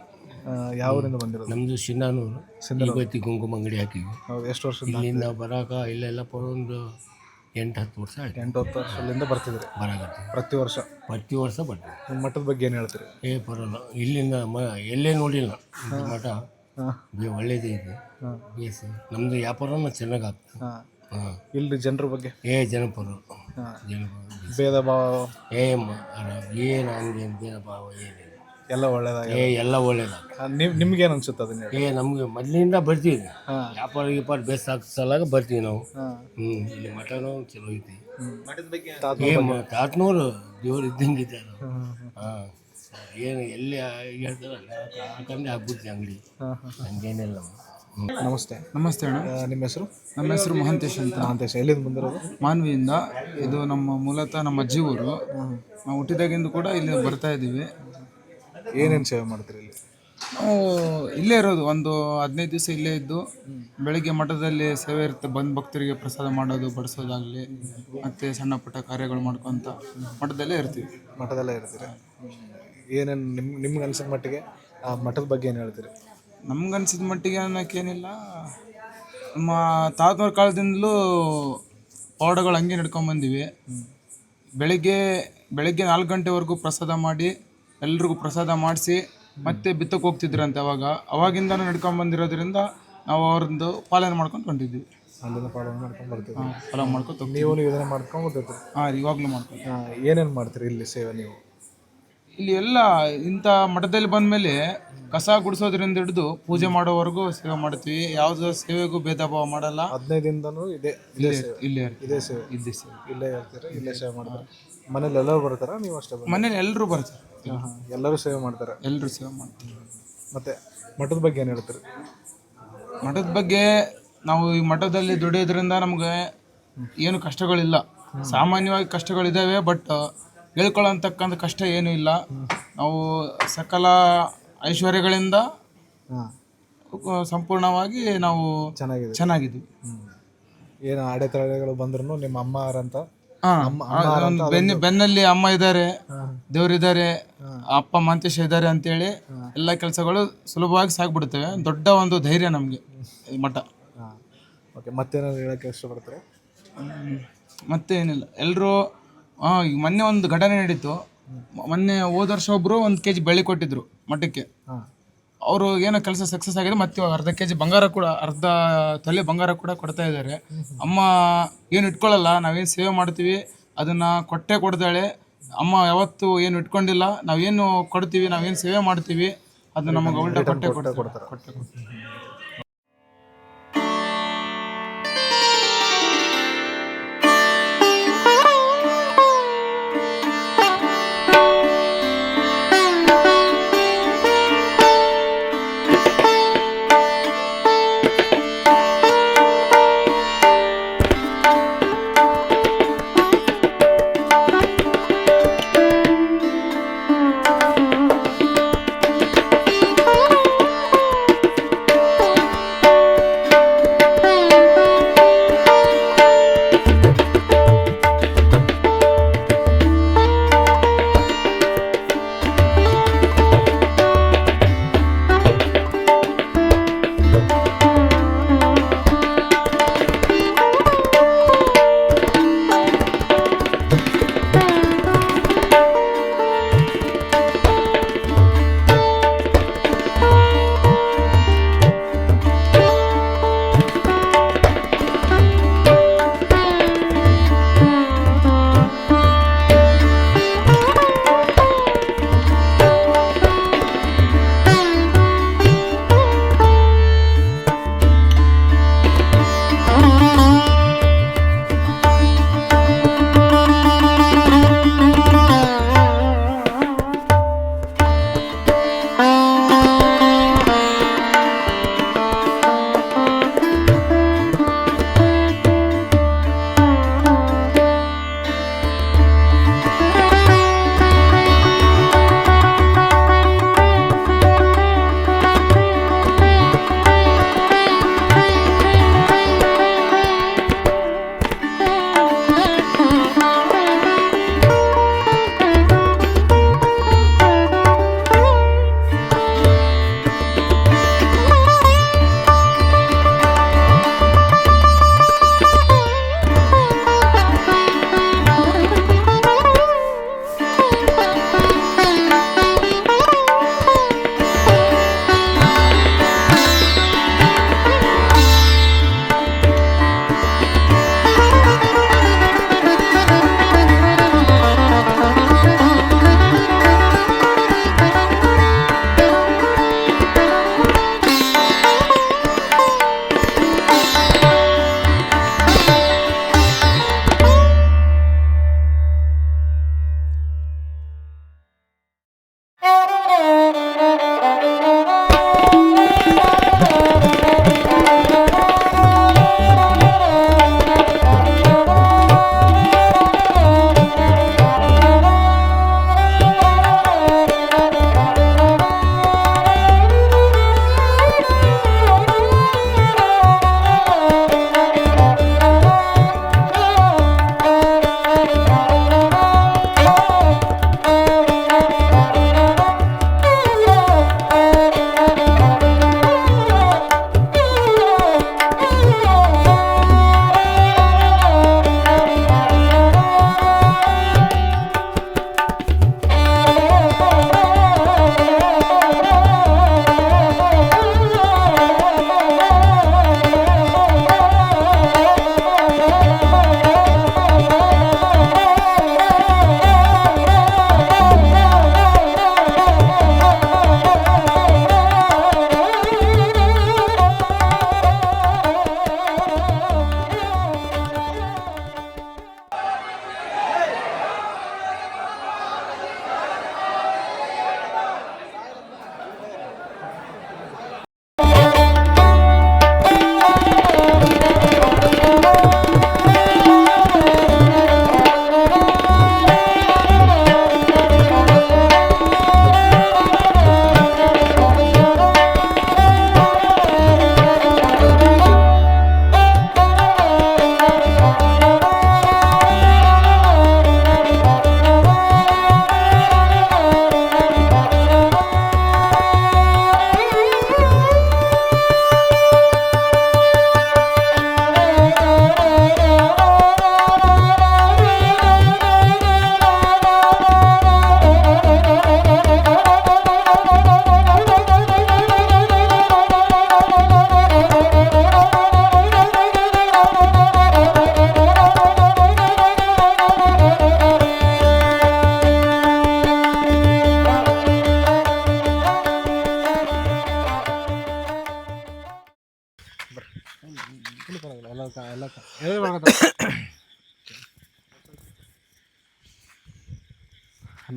ಯಾವ ಊರಿಂದ ಬಂದಿರೋದು? ನಮ್ಮದು ಸಿನ್ನಾನೂರು. ಇವತ್ತಿ ಕುಂಕುಮ ಅಂಗಡಿ ಹಾಕಿದ್ವಿ. ಹೌದು. ಎಷ್ಟು ವರ್ಷ ಇಲ್ಲಿಂದ ಬರಾಕ ಇಲ್ಲೆಲ್ಲ ಒಂದು 8-10 ವರ್ಷ ಆಯ್ತು. 8-10 ವರ್ಷದಿಂದ ಬರ್ತಿದ್ರಿ? ಬರಾಕತ್ತೀವಿ ಪ್ರತಿ ವರ್ಷ ಬರ್ತೀವಿ. ನಿಮ್ಮ ಮಠದ ಬಗ್ಗೆ ಏನು ಹೇಳ್ತೀರಿ? ಪರವಾಗಿಲ್ಲ, ಇಲ್ಲಿಂದ ಎಲ್ಲೇ ನೋಡಿಲ್ಲ ಮಠ ಒಳ್ಳೇದೇ ಇದೆ. ನಮ್ಮದು ವ್ಯಾಪಾರನೂ ಚೆನ್ನಾಗಿ ಆಗ್ತದೆ. ಇಲ್ಲಿ ಜನರ ಬಗ್ಗೆ ಜನಪರ ಭೇದ ಭಾವ ಏನು ಹಂಗೆ ಭೇದ ಭಾವ ಏನಿಲ್ಲ, ಎಲ್ಲ ಒಳ್ಳೇದಾಗ ಎಲ್ಲ ಒಳ್ಳೇದಾಗ. ನಿಮ್ಗೇನು ಅನ್ಸುತ್ತೆ ಅದನ್ನ? ನಮಗೆ ಮೊದಲಿಂದ ಬರ್ತೀವಿ, ವ್ಯಾಪಾರ ಬೇಸ್ ಸಲಾಗ ಬರ್ತೀವಿ ನಾವು. ಇಲ್ಲಿ ಮಠನೂ ಚಲೋ ಐತಿ. ತಾತ್ನೂರು ದೇವ್ರು ಇದ್ದಂಗಿದ್ದಾರೆ. ಏನು ಎಲ್ಲಿ ಹೇಳ್ತಾರಲ್ಲ ಹಾಕಂದ್ರೆ ಆಗ್ಬಿಡ್ತೀವಿ ಅಂಗಡಿ, ಹಂಗೇನಿಲ್ಲ. ನಮಸ್ತೆ. ನಮಸ್ತೆ ಅಣ್ಣ. ನಿಮ್ಮ ಹೆಸರು? ನಮ್ಮ ಹೆಸರು ಮಹಂತೇಶ್ ಅಂತ. ಮಹಂತೇಶ್. ಎಲ್ಲಿಂದ ಬಂದಿರೋದು? ಮಾನ್ವಿಯಿಂದ. ಇದು ನಮ್ಮ ಮೂಲತಃ ನಮ್ಮ ಅಜ್ಜಿ ಊರು. ನಾವು ಹುಟ್ಟಿದಾಗಿಂದ ಕೂಡ ಇಲ್ಲಿ ಬರ್ತಾ ಇದ್ದೀವಿ. ಏನೇನು ಸೇವೆ ಮಾಡ್ತೀರಿ ಇಲ್ಲಿ? ನಾವು ಇಲ್ಲೇ ಇರೋದು, ಒಂದು 15 ದಿವಸ ಇಲ್ಲೇ ಇದ್ದು ಬೆಳಿಗ್ಗೆ ಮಠದಲ್ಲಿ ಸೇವೆ ಇರುತ್ತೆ, ಬಂದು ಭಕ್ತರಿಗೆ ಪ್ರಸಾದ ಮಾಡೋದು, ಬಡಿಸೋದಾಗಲಿ, ಮತ್ತು ಸಣ್ಣ ಪುಟ್ಟ ಕಾರ್ಯಗಳು ಮಾಡ್ಕೊತ ಮಠದಲ್ಲೇ ಇರ್ತೀವಿ. ಮಠದಲ್ಲೇ ಇರ್ತೀರಿ? ಏನೇನು ನಿಮ್ಗೆ ಅನ್ಸಿದ ಮಟ್ಟಿಗೆ ಆ ಮಠದ ಬಗ್ಗೆ ಏನು ಹೇಳ್ತೀರಿ? ನಮ್ಗೆ ಅನ್ಸಿದ ಮಟ್ಟಿಗೆ ಅನ್ನೋಕ್ಕೇನಿಲ್ಲ, ನಮ್ಮ ತಾತನವ್ರ ಕಾಲದಿಂದಲೂ ಪವಾಡಗಳು ಹಂಗೆ ನಡ್ಕೊಂಬಂದಿವಿ. ಬೆಳಗ್ಗೆ 4 ಗಂಟೆವರೆಗೂ ಪ್ರಸಾದ ಮಾಡಿ ಎಲ್ರಿಗೂ ಪ್ರಸಾದ ಮಾಡಿಸಿ ಮತ್ತೆ ಬಿತ್ತಕ್ಕೆ ಹೋಗ್ತಿದ್ರಂತೆ. ಅವಾಗಿಂದನೂ ನಡ್ಕೊಂಬಂದಿರೋದ್ರಿಂದ ನಾವು ಅವ್ರದ್ದು ಪಾಲನೆ ಮಾಡ್ಕೊಂಡು ಹೊಂಟಿದ್ವಿ. ಅಲ್ಲಿಂದ ಪಾಲನೆ ಮಾಡ್ಕೊಂಡು ಬರ್ತೀವಿ. ಫಾಲೋ ಮಾಡ್ಕೊತ ನೀವು ಇದನ್ನೇ ಮಾಡ್ಕೊಂಡು ಬರ್ತೀವಿ? ಇವಾಗಲೂ ಮಾಡ್ಕೊಂಡು. ಏನೇನು ಮಾಡ್ತೀರಿ ಇಲ್ಲಿ ಸೇವೆ ನೀವು? ಇಲ್ಲಿ ಎಲ್ಲ ಇಂಥ ಮಠದಲ್ಲಿ ಬಂದಮೇಲೆ ಕಸ ಗುಡಿಸೋದ್ರಿಂದ ಹಿಡಿದು ಪೂಜೆ ಮಾಡೋವರೆಗೂ ಸೇವೆ ಮಾಡ್ತೀವಿ. ಯಾವುದೋ ಸೇವೆಗೂ ಭೇದ ಭಾವ ಮಾಡಲ್ಲ. 15 ದಿನದೂ ಇದೇ ಸೇವೆ? ಇದೇ ಸೇವೆ ಇಲ್ಲೇ ಇರ್ತೀರ? ಇಲ್ಲೇ ಸೇವೆ ಮಾಡ್ತಾರೆ? ಮನೇಲಿ ಎಲ್ಲರೂ ಬರ್ತಾರ? ನೀವು ಅಷ್ಟೇ? ಮನೇಲಿ ಎಲ್ಲರೂ ಬರ್ತಾರೆ. ಎಲ್ಲರೂ ಸೇವೆ ಮಾಡ್ತಾರೆ? ಎಲ್ಲರೂ ಸೇವೆ ಮಾಡ್ತಾರೆ. ಮತ್ತೆ ಮಠದ ಬಗ್ಗೆ ಏನು ಹೇಳ್ತೀರಿ? ಮಠದ ಬಗ್ಗೆ ನಾವು ಈ ಮಠದಲ್ಲಿ ದುಡಿಯೋದ್ರಿಂದ ನಮಗೆ ಏನು ಕಷ್ಟಗಳಿಲ್ಲ. ಸಾಮಾನ್ಯವಾಗಿ ಕಷ್ಟಗಳಿದ್ದಾವೆ, ಬಟ್ ಹೇಳ್ಕೊಳ್ಳೋಂತಕ್ಕಂಥ ಕಷ್ಟ ಏನೂ ಇಲ್ಲ. ನಾವು ಸಕಲ ಐಶ್ವರ್ಯಗಳಿಂದ ಸಂಪೂರ್ಣವಾಗಿ ನಾವು ಚೆನ್ನಾಗಿದ್ದೀವಿ. ಏನು ಅಡೆತಡೆಗಳು ಬಂದ್ರು ನಿಮ್ಮ ಅಮ್ಮ ಅವರಂತ? ಬೆನ್ನಲ್ಲಿ ಅಮ್ಮ ಇದ್ದಾರೆ, ದೇವರಿದ್ದಾರೆ, ಅಪ್ಪ ಮಂತೇಶ ಇದ್ದಾರೆ ಅಂತೇಳಿ ಎಲ್ಲ ಕೆಲಸಗಳು ಸುಲಭವಾಗಿ ಸಾಗ್ಬಿಡ್ತೇವೆ. ದೊಡ್ಡ ಒಂದು ಧೈರ್ಯ ನಮಗೆ ಈ ಮಠ. ಮತ್ತೇನಾದ್ರು ಹೇಳಕ್ಕೆ ಇಷ್ಟಪಡ್ತಾರೆ? ಮತ್ತೇನಿಲ್ಲ, ಎಲ್ಲರೂ ಈಗ ಮೊನ್ನೆ ಒಂದು ಘಟನೆ ನಡೀತು. ಮೊನ್ನೆ ಹೋದ ವರ್ಷ ಒಬ್ಬರು 1 kg ಬೆಳ್ಳಿ ಕೊಟ್ಟಿದ್ರು ಮಠಕ್ಕೆ. ಅವರು ಏನೋ ಕೆಲಸ ಸಕ್ಸಸ್ ಆಗಿದೆ, ಮತ್ತೆ ಇವಾಗ 1/2 kg ಬಂಗಾರ ಕೂಡ, 1/2 ತೊಲೆ ಬಂಗಾರ ಕೂಡ ಕೊಡ್ತಾ ಇದ್ದಾರೆ. ಅಮ್ಮ ಏನು ಇಟ್ಕೊಳ್ಳಲ್ಲ, ನಾವೇನು ಸೇವೆ ಮಾಡ್ತೀವಿ ಅದನ್ನು ಕೊಡ್ತಾಳೆ. ಅಮ್ಮ ಯಾವತ್ತು ಏನು ಇಟ್ಕೊಂಡಿಲ್ಲ. ನಾವೇನು ಕೊಡ್ತೀವಿ, ನಾವೇನು ಸೇವೆ ಮಾಡ್ತೀವಿ ಅದು ನಮಗೆ ಉಲ್ಟಾ ಕೊಡ್ತಾರೆ.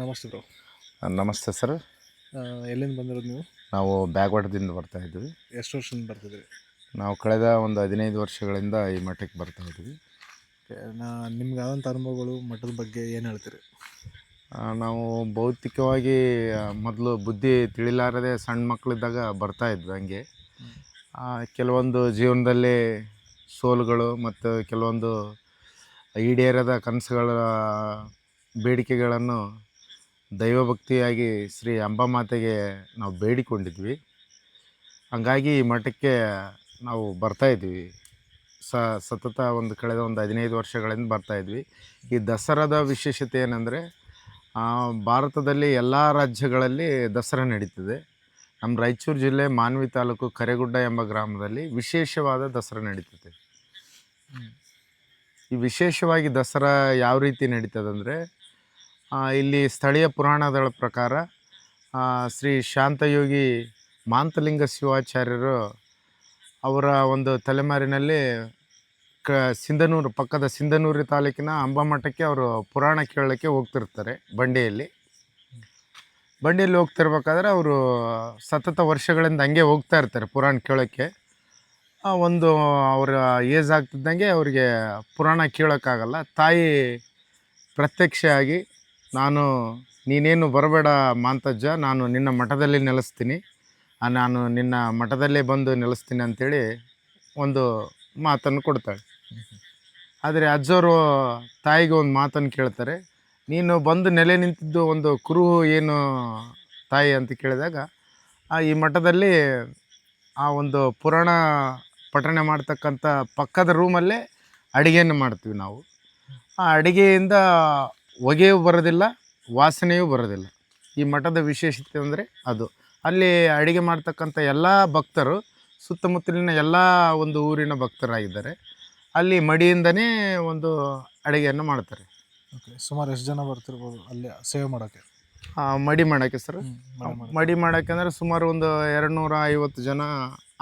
ನಮಸ್ತೆ ಬ್ರೋ. ನಮಸ್ತೆ ಸರ್. ಎಲ್ಲಿಂದ ಬಂದಿರೋದು ನೀವು? ನಾವು ಬ್ಯಾಗ್ವಾಡದಿಂದ ಬರ್ತಾ ಇದ್ವಿ. ಎಷ್ಟು ವರ್ಷದಿಂದ ಬರ್ತಿದ್ದೀರಿ? ನಾವು ಕಳೆದ ಒಂದು 15 ವರ್ಷಗಳಿಂದ ಈ ಮಠಕ್ಕೆ ಬರ್ತಾ ಇದ್ವಿ. ನಿಮ್ಗೆ ಆದಂಥ ಅನುಭವಗಳು ಮಠದ ಬಗ್ಗೆ ಏನು ಹೇಳ್ತೀರಿ? ನಾವು ಭೌತಿಕವಾಗಿ ಮೊದಲು ಬುದ್ಧಿ ತಿಳಿಲಾರದೆ ಸಣ್ಣ ಮಕ್ಕಳಿದ್ದಾಗ ಬರ್ತಾ ಇದ್ವಿ. ಹಂಗೆ ಕೆಲವೊಂದು ಜೀವನದಲ್ಲಿ ಸೋಲುಗಳು ಮತ್ತು ಕೆಲವೊಂದು ಈಡೇರದ ಕನಸುಗಳ ಬೇಡಿಕೆಗಳನ್ನು ದೈವಭಕ್ತಿಯಾಗಿ ಶ್ರೀ ಅಂಬಾಮಾತೆಗೆ ನಾವು ಬೇಡಿಕೊಂಡಿದ್ವಿ. ಹಂಗಾಗಿ ಈ ಮಠಕ್ಕೆ ನಾವು ಬರ್ತಾಯಿದ್ವಿ. ಸತತ ಕಳೆದ ಒಂದು 15 ವರ್ಷಗಳಿಂದ ಬರ್ತಾಯಿದ್ವಿ. ಈ ದಸರಾದ ವಿಶೇಷತೆ ಏನಂದರೆ, ಭಾರತದಲ್ಲಿ ಎಲ್ಲ ರಾಜ್ಯಗಳಲ್ಲಿ ದಸರಾ ನಡೀತದೆ. ನಮ್ಮ ರಾಯಚೂರು ಜಿಲ್ಲೆ ಮಾನ್ವಿ ತಾಲೂಕು ಕರೆಗುಡ್ಡ ಎಂಬ ಗ್ರಾಮದಲ್ಲಿ ವಿಶೇಷವಾದ ದಸರಾ ನಡೀತದೆ. ಈ ವಿಶೇಷವಾಗಿ ದಸರಾ ಯಾವ ರೀತಿ ನಡೀತದಂದರೆ, ಇಲ್ಲಿ ಸ್ಥಳೀಯ ಪುರಾಣಗಳ ಪ್ರಕಾರ ಶ್ರೀ ಶಾಂತಯೋಗಿ ಮಾಂತಲಿಂಗ ಶಿವಾಚಾರ್ಯರು ಅವರ ಒಂದು ತಲೆಮಾರಿನಲ್ಲಿ ಸಿಂಧನೂರು ಪಕ್ಕದ ಸಿಂಧನೂರು ತಾಲೂಕಿನ ಅಂಬಾಮಠಕ್ಕೆ ಅವರು ಪುರಾಣ ಕೇಳೋಕ್ಕೆ ಹೋಗ್ತಿರ್ತಾರೆ. ಬಂಡಿಯಲ್ಲಿ ಹೋಗ್ತಿರ್ಬೇಕಾದ್ರೆ ಅವರು ಸತತ ವರ್ಷಗಳಿಂದ ಹಂಗೆ ಹೋಗ್ತಾ ಇರ್ತಾರೆ ಪುರಾಣ ಕೇಳೋಕ್ಕೆ. ಒಂದು ಅವರ ಏಜ್ ಆಗ್ತಿದ್ದಂಗೆ ಅವರಿಗೆ ಪುರಾಣ ಕೇಳೋಕ್ಕಾಗಲ್ಲ. ತಾಯಿ ಪ್ರತ್ಯಕ್ಷ ಆಗಿ, ನೀನೇನು ಬರಬೇಡ ಮಾಂತಜ್ಜ, ನಾನು ನಿನ್ನ ಮಠದಲ್ಲಿ ನೆಲೆಸ್ತೀನಿ, ನಾನು ನಿನ್ನ ಮಠದಲ್ಲೇ ಬಂದು ನೆಲೆಸ್ತೀನಿ ಅಂಥೇಳಿ ಒಂದು ಮಾತನ್ನು ಕೊಡ್ತಾಳೆ. ಆದರೆ ಅಜ್ಜವರು ತಾಯಿಗೆ ಒಂದು ಮಾತನ್ನು ಕೇಳ್ತಾರೆ, ನೀನು ಬಂದು ನೆಲೆ ನಿಂತಿದ್ದು ಒಂದು ಕುರುಹು ಏನು ತಾಯಿ ಅಂತ ಕೇಳಿದಾಗ, ಈ ಮಠದಲ್ಲಿ ಆ ಒಂದು ಪುರಾಣ ಪಠಣೆ ಮಾಡ್ತಕ್ಕಂಥ ಪಕ್ಕದ ರೂಮಲ್ಲೇ ಅಡುಗೆಯನ್ನು ಮಾಡ್ತೀವಿ ನಾವು. ಆ ಅಡುಗೆಯಿಂದ ಹೊಗೆಯೂ ಬರೋದಿಲ್ಲ, ವಾಸನೆಯೂ ಬರೋದಿಲ್ಲ. ಈ ಮಠದ ವಿಶೇಷತೆ ಅಂದರೆ ಅದು. ಅಲ್ಲಿ ಅಡುಗೆ ಮಾಡ್ತಕ್ಕಂಥ ಎಲ್ಲ ಭಕ್ತರು ಸುತ್ತಮುತ್ತಲಿನ ಎಲ್ಲ ಒಂದು ಊರಿನ ಭಕ್ತರಾಗಿದ್ದಾರೆ. ಅಲ್ಲಿ ಮಡಿಯಿಂದನೇ ಒಂದು ಅಡುಗೆಯನ್ನು ಮಾಡ್ತಾರೆ. ಸುಮಾರು ಎಷ್ಟು ಜನ ಬರ್ತಿರ್ಬೋದು ಅಲ್ಲಿ ಸೇವೆ ಮಾಡೋಕ್ಕೆ? ಮಡಿ ಮಾಡೋಕ್ಕೆ ಸರ್, ಮಡಿ ಮಾಡೋಕ್ಕೆ ಅಂದರೆ ಸುಮಾರು ಒಂದು 250 ಜನ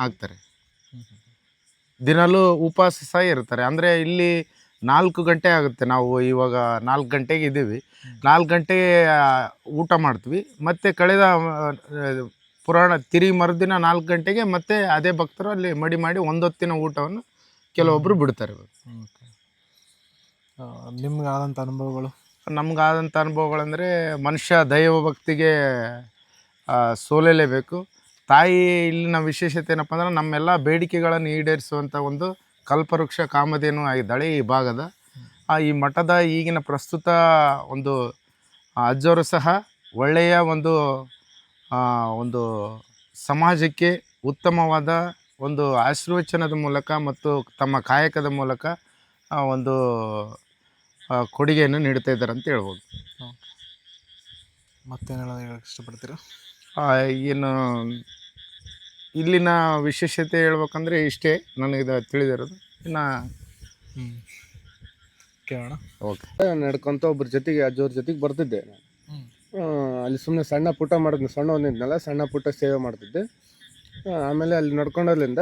ಆಗ್ತಾರೆ. ದಿನಲೂ ಉಪವಾಸ ಸಹ ಇರ್ತಾರೆ. ಅಂದರೆ ಇಲ್ಲಿ 4 ಗಂಟೆ ಆಗುತ್ತೆ. ನಾವು ಇವಾಗ 4 ಗಂಟೆಗೆ ಇದ್ದೀವಿ. 4 ಗಂಟೆಗೆ ಊಟ ಮಾಡ್ತೀವಿ. ಮತ್ತು ಕಳೆದ ಪುರಾಣ ತಿರುಗಿ ಮರುದಿನ 4 ಗಂಟೆಗೆ ಮತ್ತೆ ಅದೇ ಭಕ್ತರು ಅಲ್ಲಿ ಮಡಿ ಮಾಡಿ ಒಂದೊತ್ತಿನ ಊಟವನ್ನು ಕೆಲವೊಬ್ಬರು ಬಿಡ್ತಾರೆ. ನಿಮ್ಗೆ ಆದಂಥ ಅನುಭವಗಳು? ನಮಗಾದಂಥ ಅನುಭವಗಳಂದರೆ, ಮನುಷ್ಯ ದೈವ ಭಕ್ತಿಗೆ ಸೋಲಲೇಬೇಕು. ತಾಯಿ ಇಲ್ಲಿನ ವಿಶೇಷತೆ ಏನಪ್ಪ ಅಂದ್ರೆ, ನಮ್ಮೆಲ್ಲ ಬೇಡಿಕೆಗಳನ್ನು ಈಡೇರಿಸುವಂಥ ಒಂದು ಕಲ್ಪವೃಕ್ಷ ಕಾಮಧೇನು ಆಗಿದ್ದಾಳೆ ಈ ಭಾಗದ. ಈ ಮಠದ ಈಗಿನ ಪ್ರಸ್ತುತ ಒಂದು ಅಜ್ಜವರು ಸಹ ಒಳ್ಳೆಯ ಒಂದು ಸಮಾಜಕ್ಕೆ ಉತ್ತಮವಾದ ಒಂದು ಆಶೀರ್ವಚನದ ಮೂಲಕ ಮತ್ತು ತಮ್ಮ ಕಾಯಕದ ಮೂಲಕ ಒಂದು ಕೊಡುಗೆಯನ್ನು ನೀಡ್ತಾ ಇದ್ದಾರೆ ಅಂತ ಹೇಳ್ಬೋದು. ಮತ್ತೇನೆಲ್ಲ ಹೇಳಕ್ಕೆ ಇಷ್ಟಪಡ್ತೀರಾ? ಏನು ಇಲ್ಲಿನ ವಿಶೇಷತೆ ಹೇಳ್ಬೇಕಂದ್ರೆ ಇಷ್ಟೇ ನನಗೆ ತಿಳಿದಿರೋದು. ಇನ್ನು ಕೇಳೋಣ. ಓಕೆ. ನಡ್ಕೊತ ಒಬ್ಬರ ಜೊತೆಗೆ ಅಜ್ಜವ್ರ ಜೊತೆಗೆ ಬರ್ತಿದ್ದೆ ನಾನು. ಅಲ್ಲಿ ಸುಮ್ಮನೆ ಸಣ್ಣ ಪುಟ್ಟ ಮಾಡಿದ್ನಿ, ಸಣ್ಣ ಒಂದಿದ್ನಲ್ಲ, ಸಣ್ಣ ಪುಟ್ಟ ಸೇವೆ ಮಾಡ್ತಿದ್ದೆ. ಆಮೇಲೆ ಅಲ್ಲಿ ನಡ್ಕೊಂಡೋದ್ರಿಂದ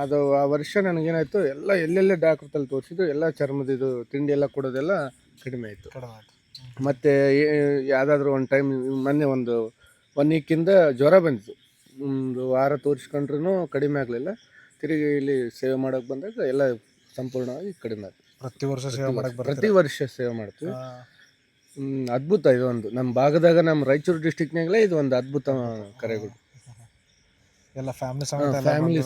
ಅದು ಆ ವರ್ಷ ನನಗೇನಾಯಿತು, ಎಲ್ಲೆಲ್ಲೇ ಡಾಕ್ಟ್ರಲ್ಲಿ ತೋರಿಸಿದ್ದು ಎಲ್ಲ ಚರ್ಮದಿದ್ದು ತಿಂಡಿ ಎಲ್ಲ ಕೊಡೋದೆಲ್ಲ ಕಡಿಮೆ ಆಯಿತು. ಮತ್ತು ಯಾವುದಾದ್ರೂ ಒಂದು ಟೈಮ್ ಮೊನ್ನೆ ಒಂದು 1 ವೀಕಿಂದ ಜ್ವರ ಬಂದಿತ್ತು. ಒಂದು ವಾರ ತೋರಿಸ್ಕೊಂಡ್ರೂ ಕಡಿಮೆ ಆಗಲಿಲ್ಲ. ತಿರುಗಿ ಇಲ್ಲಿ ಸೇವೆ ಮಾಡೋಕ್ಕೆ ಬಂದಾಗ ಎಲ್ಲ ಸಂಪೂರ್ಣವಾಗಿ ಕಡಿಮೆ ಆಯಿತು. ಪ್ರತಿ ವರ್ಷ ಸೇವೆ ಮಾಡೋಕ್ಕೆ ಪ್ರತಿ ವರ್ಷ ಸೇವೆ ಮಾಡ್ತೀವಿ. ಅದ್ಭುತ ಇದು ಒಂದು ನಮ್ಮ ಭಾಗದಾಗ, ನಮ್ಮ ರಾಯಚೂರು ಡಿಸ್ಟಿಕ್ನಾಗಲೇ ಇದು ಒಂದು ಅದ್ಭುತ ಕರೆಗುಡ್ಡ. ಎಲ್ಲ ಫ್ಯಾಮಿಲಿ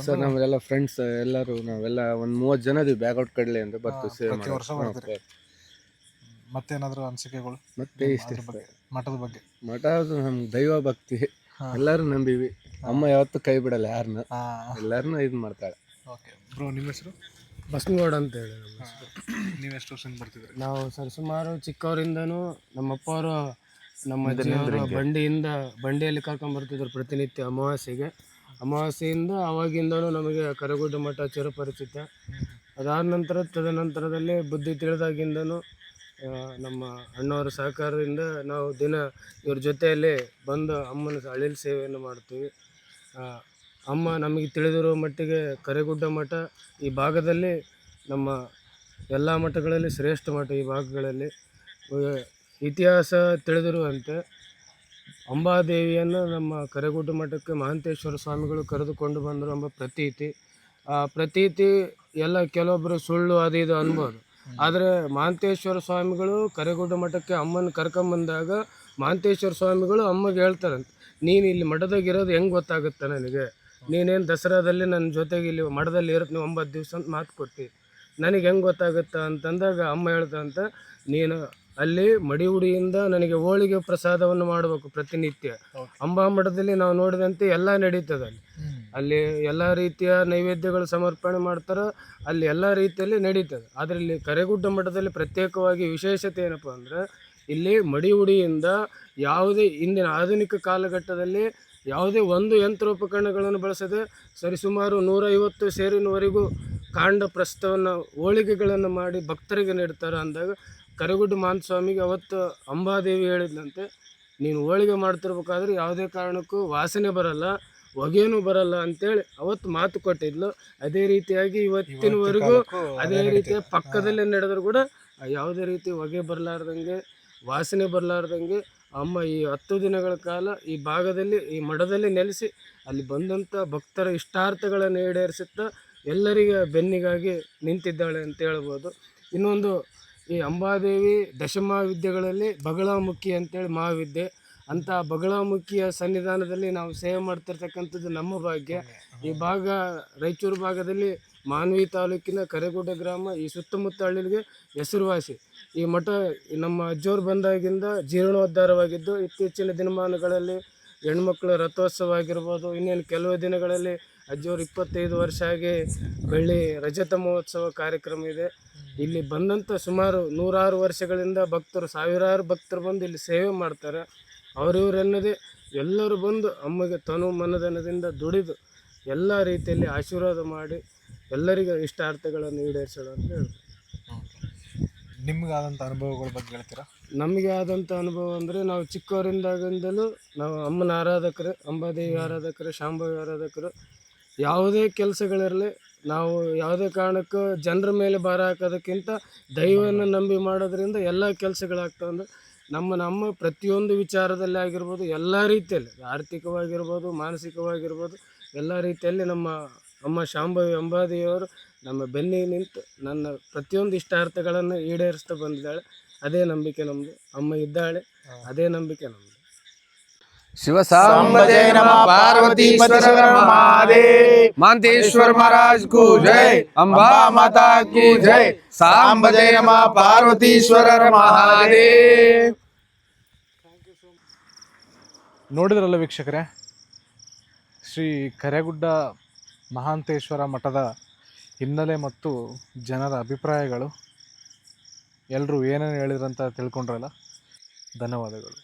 ಸರ್, ನಾವೆಲ್ಲ ಫ್ರೆಂಡ್ಸ್ ಎಲ್ಲರೂ ನಾವೆಲ್ಲ ಒಂದು 30 ಜನ ಇದೀವಿ. ಬ್ಯಾಗ್ಔಟ್ ಕಡಲೆ ಅಂತ ಬರ್ತೀವಿ ಸೇವೆ ಮಾಡಿ. ಮತ್ತೇನಾದರೂ ಅನಿಸಿಕೆಗಳು? ಮತ್ತೆ ಇಷ್ಟೇ ಮಠದ ಬಗ್ಗೆ. ಮಠ ಅದು ನಮ್ಮ ದೈವ ಭಕ್ತಿ, ಎಲ್ಲರೂ ನಂಬೀವಿ. ಅಮ್ಮ ಯಾವತ್ತೂ ಕೈ ಬಿಡಲ್ಲ ಯಾರನ್ನ, ಎಲ್ಲರನ್ನೂ ಇದು ಮಾಡ್ತಾಳೆ. ಓಕೆ ಬ್ರೋ, ನಿಮ್ಮ ಹೆಸರು? ಬಸನಗೌಡ ಅಂತ ಹೇಳಿ ನಮ್ಮ ಹೆಸರು. ನೀವು ಎಷ್ಟು ವರ್ಷದಿಂದ ಬರ್ತಿದ್ರಿ? ನಾವು ಸರ್ ಸುಮಾರು ಚಿಕ್ಕವರಿಂದನೂ ನಮ್ಮಪ್ಪ ಅವರು ನಮ್ಮ ಅಜ್ಜಿಯವರು ಬಂಡಿಯಲ್ಲಿ ಕರ್ಕೊಂಡ್ಬರ್ತಿದ್ರು ಪ್ರತಿನಿತ್ಯ ಅಮಾವಾಸ್ಯೆಯಿಂದ. ಅವಾಗಿಂದನೂ ನಮಗೆ ಕರೆಗುಡ್ಡ ಮಠ ಚಿರಪರಿಚಿತ. ಅದಾದ ನಂತರ ತದನಂತರದಲ್ಲಿ ಬುದ್ಧಿ ತಿಳಿದಾಗಿಂದನೂ ನಮ್ಮ ಅಣ್ಣವರ ಸಹಕಾರದಿಂದ ನಾವು ದಿನ ಇವ್ರ ಜೊತೆಯಲ್ಲಿ ಬಂದು ಅಮ್ಮನ ಅಳಿಲ್ ಸೇವೆಯನ್ನು ಮಾಡ್ತೀವಿ. ಅಮ್ಮ ನಮಗೆ ತಿಳಿದಿರೋ ಮಟ್ಟಿಗೆ ಕರೆಗುಡ್ಡ ಮಠ ಈ ಭಾಗದಲ್ಲಿ ನಮ್ಮ ಎಲ್ಲ ಮಠಗಳಲ್ಲಿ ಶ್ರೇಷ್ಠ ಮಠ. ಈ ಭಾಗಗಳಲ್ಲಿ ಇತಿಹಾಸ ತಿಳಿದಿರುವಂತೆ ಅಂಬಾದೇವಿಯನ್ನು ನಮ್ಮ ಕರೆಗುಡ್ಡ ಮಠಕ್ಕೆ ಮಹಾಂತೇಶ್ವರ ಸ್ವಾಮಿಗಳು ಕರೆದುಕೊಂಡು ಬಂದರು ಎಂಬ ಪ್ರತೀತಿ. ಆ ಪ್ರತೀತಿ ಎಲ್ಲ ಕೆಲವೊಬ್ಬರು ಸುಳ್ಳು ಅದು ಇದು ಅನ್ಬೋದು. ಆದರೆ ಮಹಾಂತೇಶ್ವರ ಸ್ವಾಮಿಗಳು ಕರೆಗುಡ್ಡ ಮಠಕ್ಕೆ ಅಮ್ಮನ ಕರ್ಕೊಂಬಂದಾಗ ಮಹಾಂತೇಶ್ವರ ಸ್ವಾಮಿಗಳು ಅಮ್ಮಗೆ ಹೇಳ್ತಾರಂತೆ, ನೀನು ಇಲ್ಲಿ ಮಠದಾಗಿರೋದು ಹೆಂಗೆ ಗೊತ್ತಾಗುತ್ತೆ ನನಗೆ, ನೀನೇನು ದಸರಾದಲ್ಲಿ ನನ್ನ ಜೊತೆಗೆ ಇಲ್ಲಿ ಮಠದಲ್ಲಿ ಇರುತ್ತೆ, ನೀವು 9 ದಿವಸ ಅಂತ ಮಾತು ಕೊಟ್ಟು ನನಗೆ ಹೆಂಗೆ ಗೊತ್ತಾಗುತ್ತಾ ಅಂತಂದಾಗ ಅಮ್ಮ ಹೇಳ್ತಂತ, ನೀನು ಅಲ್ಲಿ ಮಡಿಹುಡಿಯಿಂದ ನನಗೆ ಹೋಳಿಗೆ ಪ್ರಸಾದವನ್ನು ಮಾಡಬೇಕು ಪ್ರತಿನಿತ್ಯ. ಅಂಬಾ ಮಠದಲ್ಲಿ ನಾವು ನೋಡಿದಂತೆ ಎಲ್ಲ ನಡೀತದೆ. ಅಲ್ಲಿ ಎಲ್ಲ ರೀತಿಯ ನೈವೇದ್ಯಗಳು ಸಮರ್ಪಣೆ ಮಾಡ್ತಾರೆ, ಅಲ್ಲಿ ಎಲ್ಲ ರೀತಿಯಲ್ಲಿ ನಡೀತದೆ. ಆದರೆ ಇಲ್ಲಿ ಕರೆಗುಡ್ಡ ಮಠದಲ್ಲಿ ಪ್ರತ್ಯೇಕವಾಗಿ ವಿಶೇಷತೆ ಏನಪ್ಪ ಅಂದರೆ, ಇಲ್ಲಿ ಮಡಿಹುಡಿಯಿಂದ ಯಾವುದೇ ಇಂದಿನ ಆಧುನಿಕ ಕಾಲಘಟ್ಟದಲ್ಲಿ ಯಾವುದೇ ಒಂದು ಯಂತ್ರೋಪಕರಣಗಳನ್ನು ಬಳಸದೆ ಸರಿಸುಮಾರು 150 ಸೇರಿನವರೆಗೂ ಕಾಂಡ ಪ್ರಸ್ತವನ್ನು ಹೋಳಿಗೆಗಳನ್ನು ಮಾಡಿ ಭಕ್ತರಿಗೆ ನೀಡ್ತಾರೆ. ಅಂದಾಗ ಕರೆಗುಡ್ಡ ಮಹಾಂತ ಸ್ವಾಮಿಗೆ ಅವತ್ತು ಅಂಬಾದೇವಿ ಹೇಳಿದ್ದಂತೆ, ನೀನು ಹೋಳಿಗೆ ಮಾಡ್ತಿರ್ಬೇಕಾದ್ರೆ ಯಾವುದೇ ಕಾರಣಕ್ಕೂ ವಾಸನೆ ಬರಲ್ಲ, ಹೊಗೆನೂ ಬರಲ್ಲ ಅಂತೇಳಿ ಅವತ್ತು ಮಾತು ಕೊಟ್ಟಿದ್ಲು. ಅದೇ ರೀತಿಯಾಗಿ ಇವತ್ತಿನವರೆಗೂ ಅದೇ ರೀತಿಯ ಪಕ್ಕದಲ್ಲೇ ನಡೆದರೂ ಕೂಡ ಯಾವುದೇ ರೀತಿ ಹೊಗೆ ಬರಲಾರ್ದಂಗೆ, ವಾಸನೆ ಬರಲಾರ್ದಂಗೆ ಅಮ್ಮ ಈ 10 ದಿನಗಳ ಕಾಲ ಈ ಭಾಗದಲ್ಲಿ ಈ ಮಠದಲ್ಲಿ ನೆಲೆಸಿ ಅಲ್ಲಿ ಬಂದಂಥ ಭಕ್ತರ ಇಷ್ಟಾರ್ಥಗಳನ್ನು ಈಡೇರಿಸುತ್ತಾ ಎಲ್ಲರಿಗೆ ಬೆನ್ನಿಗಾಗಿ ನಿಂತಿದ್ದಾಳೆ ಅಂತ ಹೇಳ್ಬೋದು. ಇನ್ನೊಂದು, ಈ ಅಂಬಾದೇವಿ ದಶಮಹಾವಿದ್ಯೆಗಳಲ್ಲಿ ಬಗಳಾಮುಖಿ ಅಂತೇಳಿ ಮಹಾವಿದ್ಯೆ. ಅಂಥ ಬಗಳಾಮುಖಿಯ ಸನ್ನಿಧಾನದಲ್ಲಿ ನಾವು ಸೇವೆ ಮಾಡ್ತಿರ್ತಕ್ಕಂಥದ್ದು ನಮ್ಮ ಭಾಗ್ಯ. ಈ ಭಾಗ ರಾಯಚೂರು ಭಾಗದಲ್ಲಿ ಮಾನ್ವಿ ತಾಲೂಕಿನ ಕರೆಗುಡ್ಡ ಗ್ರಾಮ ಈ ಸುತ್ತಮುತ್ತ ಹಳ್ಳಿಗೆ ಹೆಸರುವಾಸಿ. ಈ ಮಠ ನಮ್ಮ ಅಜ್ಜೋರು ಬಂದಾಗಿಂದ ಜೀರ್ಣೋದ್ಧಾರವಾಗಿದ್ದು, ಇತ್ತೀಚಿನ ದಿನಮಾನಗಳಲ್ಲಿ ಹೆಣ್ಮಕ್ಳ ರಥೋತ್ಸವ ಆಗಿರ್ಬೋದು, ಇನ್ನೇನು ಕೆಲವು ದಿನಗಳಲ್ಲಿ ಅಜ್ಜೋರು 25 ವರ್ಷ ಆಗಿ ಬೆಳ್ಳಿ ರಜತ ಮಹೋತ್ಸವ ಕಾರ್ಯಕ್ರಮ ಇದೆ. ಇಲ್ಲಿ ಬಂದಂಥ ಸುಮಾರು 106 ವರ್ಷಗಳಿಂದ ಭಕ್ತರು, ಸಾವಿರಾರು ಭಕ್ತರು ಬಂದು ಇಲ್ಲಿ ಸೇವೆ ಮಾಡ್ತಾರೆ. ಅವರಿವರೆನ್ನದೇ ಎಲ್ಲರೂ ಬಂದು ಅಮ್ಮಗೆ ತನು ಮನಧನದಿಂದ ದುಡಿದು ಎಲ್ಲ ರೀತಿಯಲ್ಲಿ ಆಶೀರ್ವಾದ ಮಾಡಿ ಎಲ್ಲರಿಗೂ ಇಷ್ಟಾರ್ಥಗಳನ್ನು ಈಡೇರಿಸೋಣ ಅಂತ ಹೇಳ್ಬೋದು. ನಿಮ್ಗೆ ಆದಂಥ ಅನುಭವಗಳ ಬಗ್ಗೆ ಹೇಳ್ತೀರಾ? ನಮಗೆ ಆದಂಥ ಅನುಭವ ಅಂದರೆ, ನಾವು ಚಿಕ್ಕವರಿಂದಾಗಿಂದಲೂ ನಾವು ಅಮ್ಮನ ಆರಾಧಕರು, ಅಂಬಾದೇವಿ ಆರಾಧಕರು, ಶಾಂಭವಿ ಆರಾಧಕರು. ಯಾವುದೇ ಕೆಲಸಗಳಿರಲಿ, ನಾವು ಯಾವುದೇ ಕಾರಣಕ್ಕೂ ಜನರ ಮೇಲೆ ಭಾರ ಹಾಕೋದಕ್ಕಿಂತ ದೈವವನ್ನು ನಂಬಿ ಮಾಡೋದ್ರಿಂದ ಎಲ್ಲ ಕೆಲಸಗಳಾಗ್ತವೆ. ಅಂದರೆ ನಮ್ಮ ಪ್ರತಿಯೊಂದು ವಿಚಾರದಲ್ಲಿ ಆಗಿರ್ಬೋದು, ಎಲ್ಲ ರೀತಿಯಲ್ಲಿ ಆರ್ಥಿಕವಾಗಿರ್ಬೋದು, ಮಾನಸಿಕವಾಗಿರ್ಬೋದು, ಎಲ್ಲ ರೀತಿಯಲ್ಲಿ ನಮ್ಮ ಅಮ್ಮ ಶಾಂಭವಿ ಅಂಬಾದೇವಿಯವರು ನಮ್ಮ ಬೆನ್ನಿಗೆ ನಿಂತು ನನ್ನ ಪ್ರತಿಯೊಂದು ಇಷ್ಟಾರ್ಥಗಳನ್ನು ಈಡೇರಿಸ್ತಾ ಬಂದಿದ್ದಾಳೆ. ಅದೇ ನಂಬಿಕೆ ನಮ್ಮದು. ಅಮ್ಮ ಇದ್ದಾಳೆ, ಅದೇ ನಂಬಿಕೆ ನಮ್ಮದು. शिवसांब जय नमः पार्वतीश्वर महादेव मांतेश्वर महाराज को जय अंबा माता की जय सांब जय नमः पार्वतीश्वर महादेव. ನೋಡಿದ್ರಲ್ಲ ವೀಕ್ಷಕರೇ, ಶ್ರೀ ಕರೆಗುಡ್ಡ ಮಹಾಂತೇಶ್ವರ ಮಠದ ಹಿನ್ನೆಲೆ ಮತ್ತು ಜನರ ಅಭಿಪ್ರಾಯಗಳು. ಎಲ್ಲರೂ ಏನೇನು ಹೇಳಿದ್ರಂತ ತಿಳ್ಕೊಂಡ್ರಲ್ಲ. ಧನ್ಯವಾದಗಳು.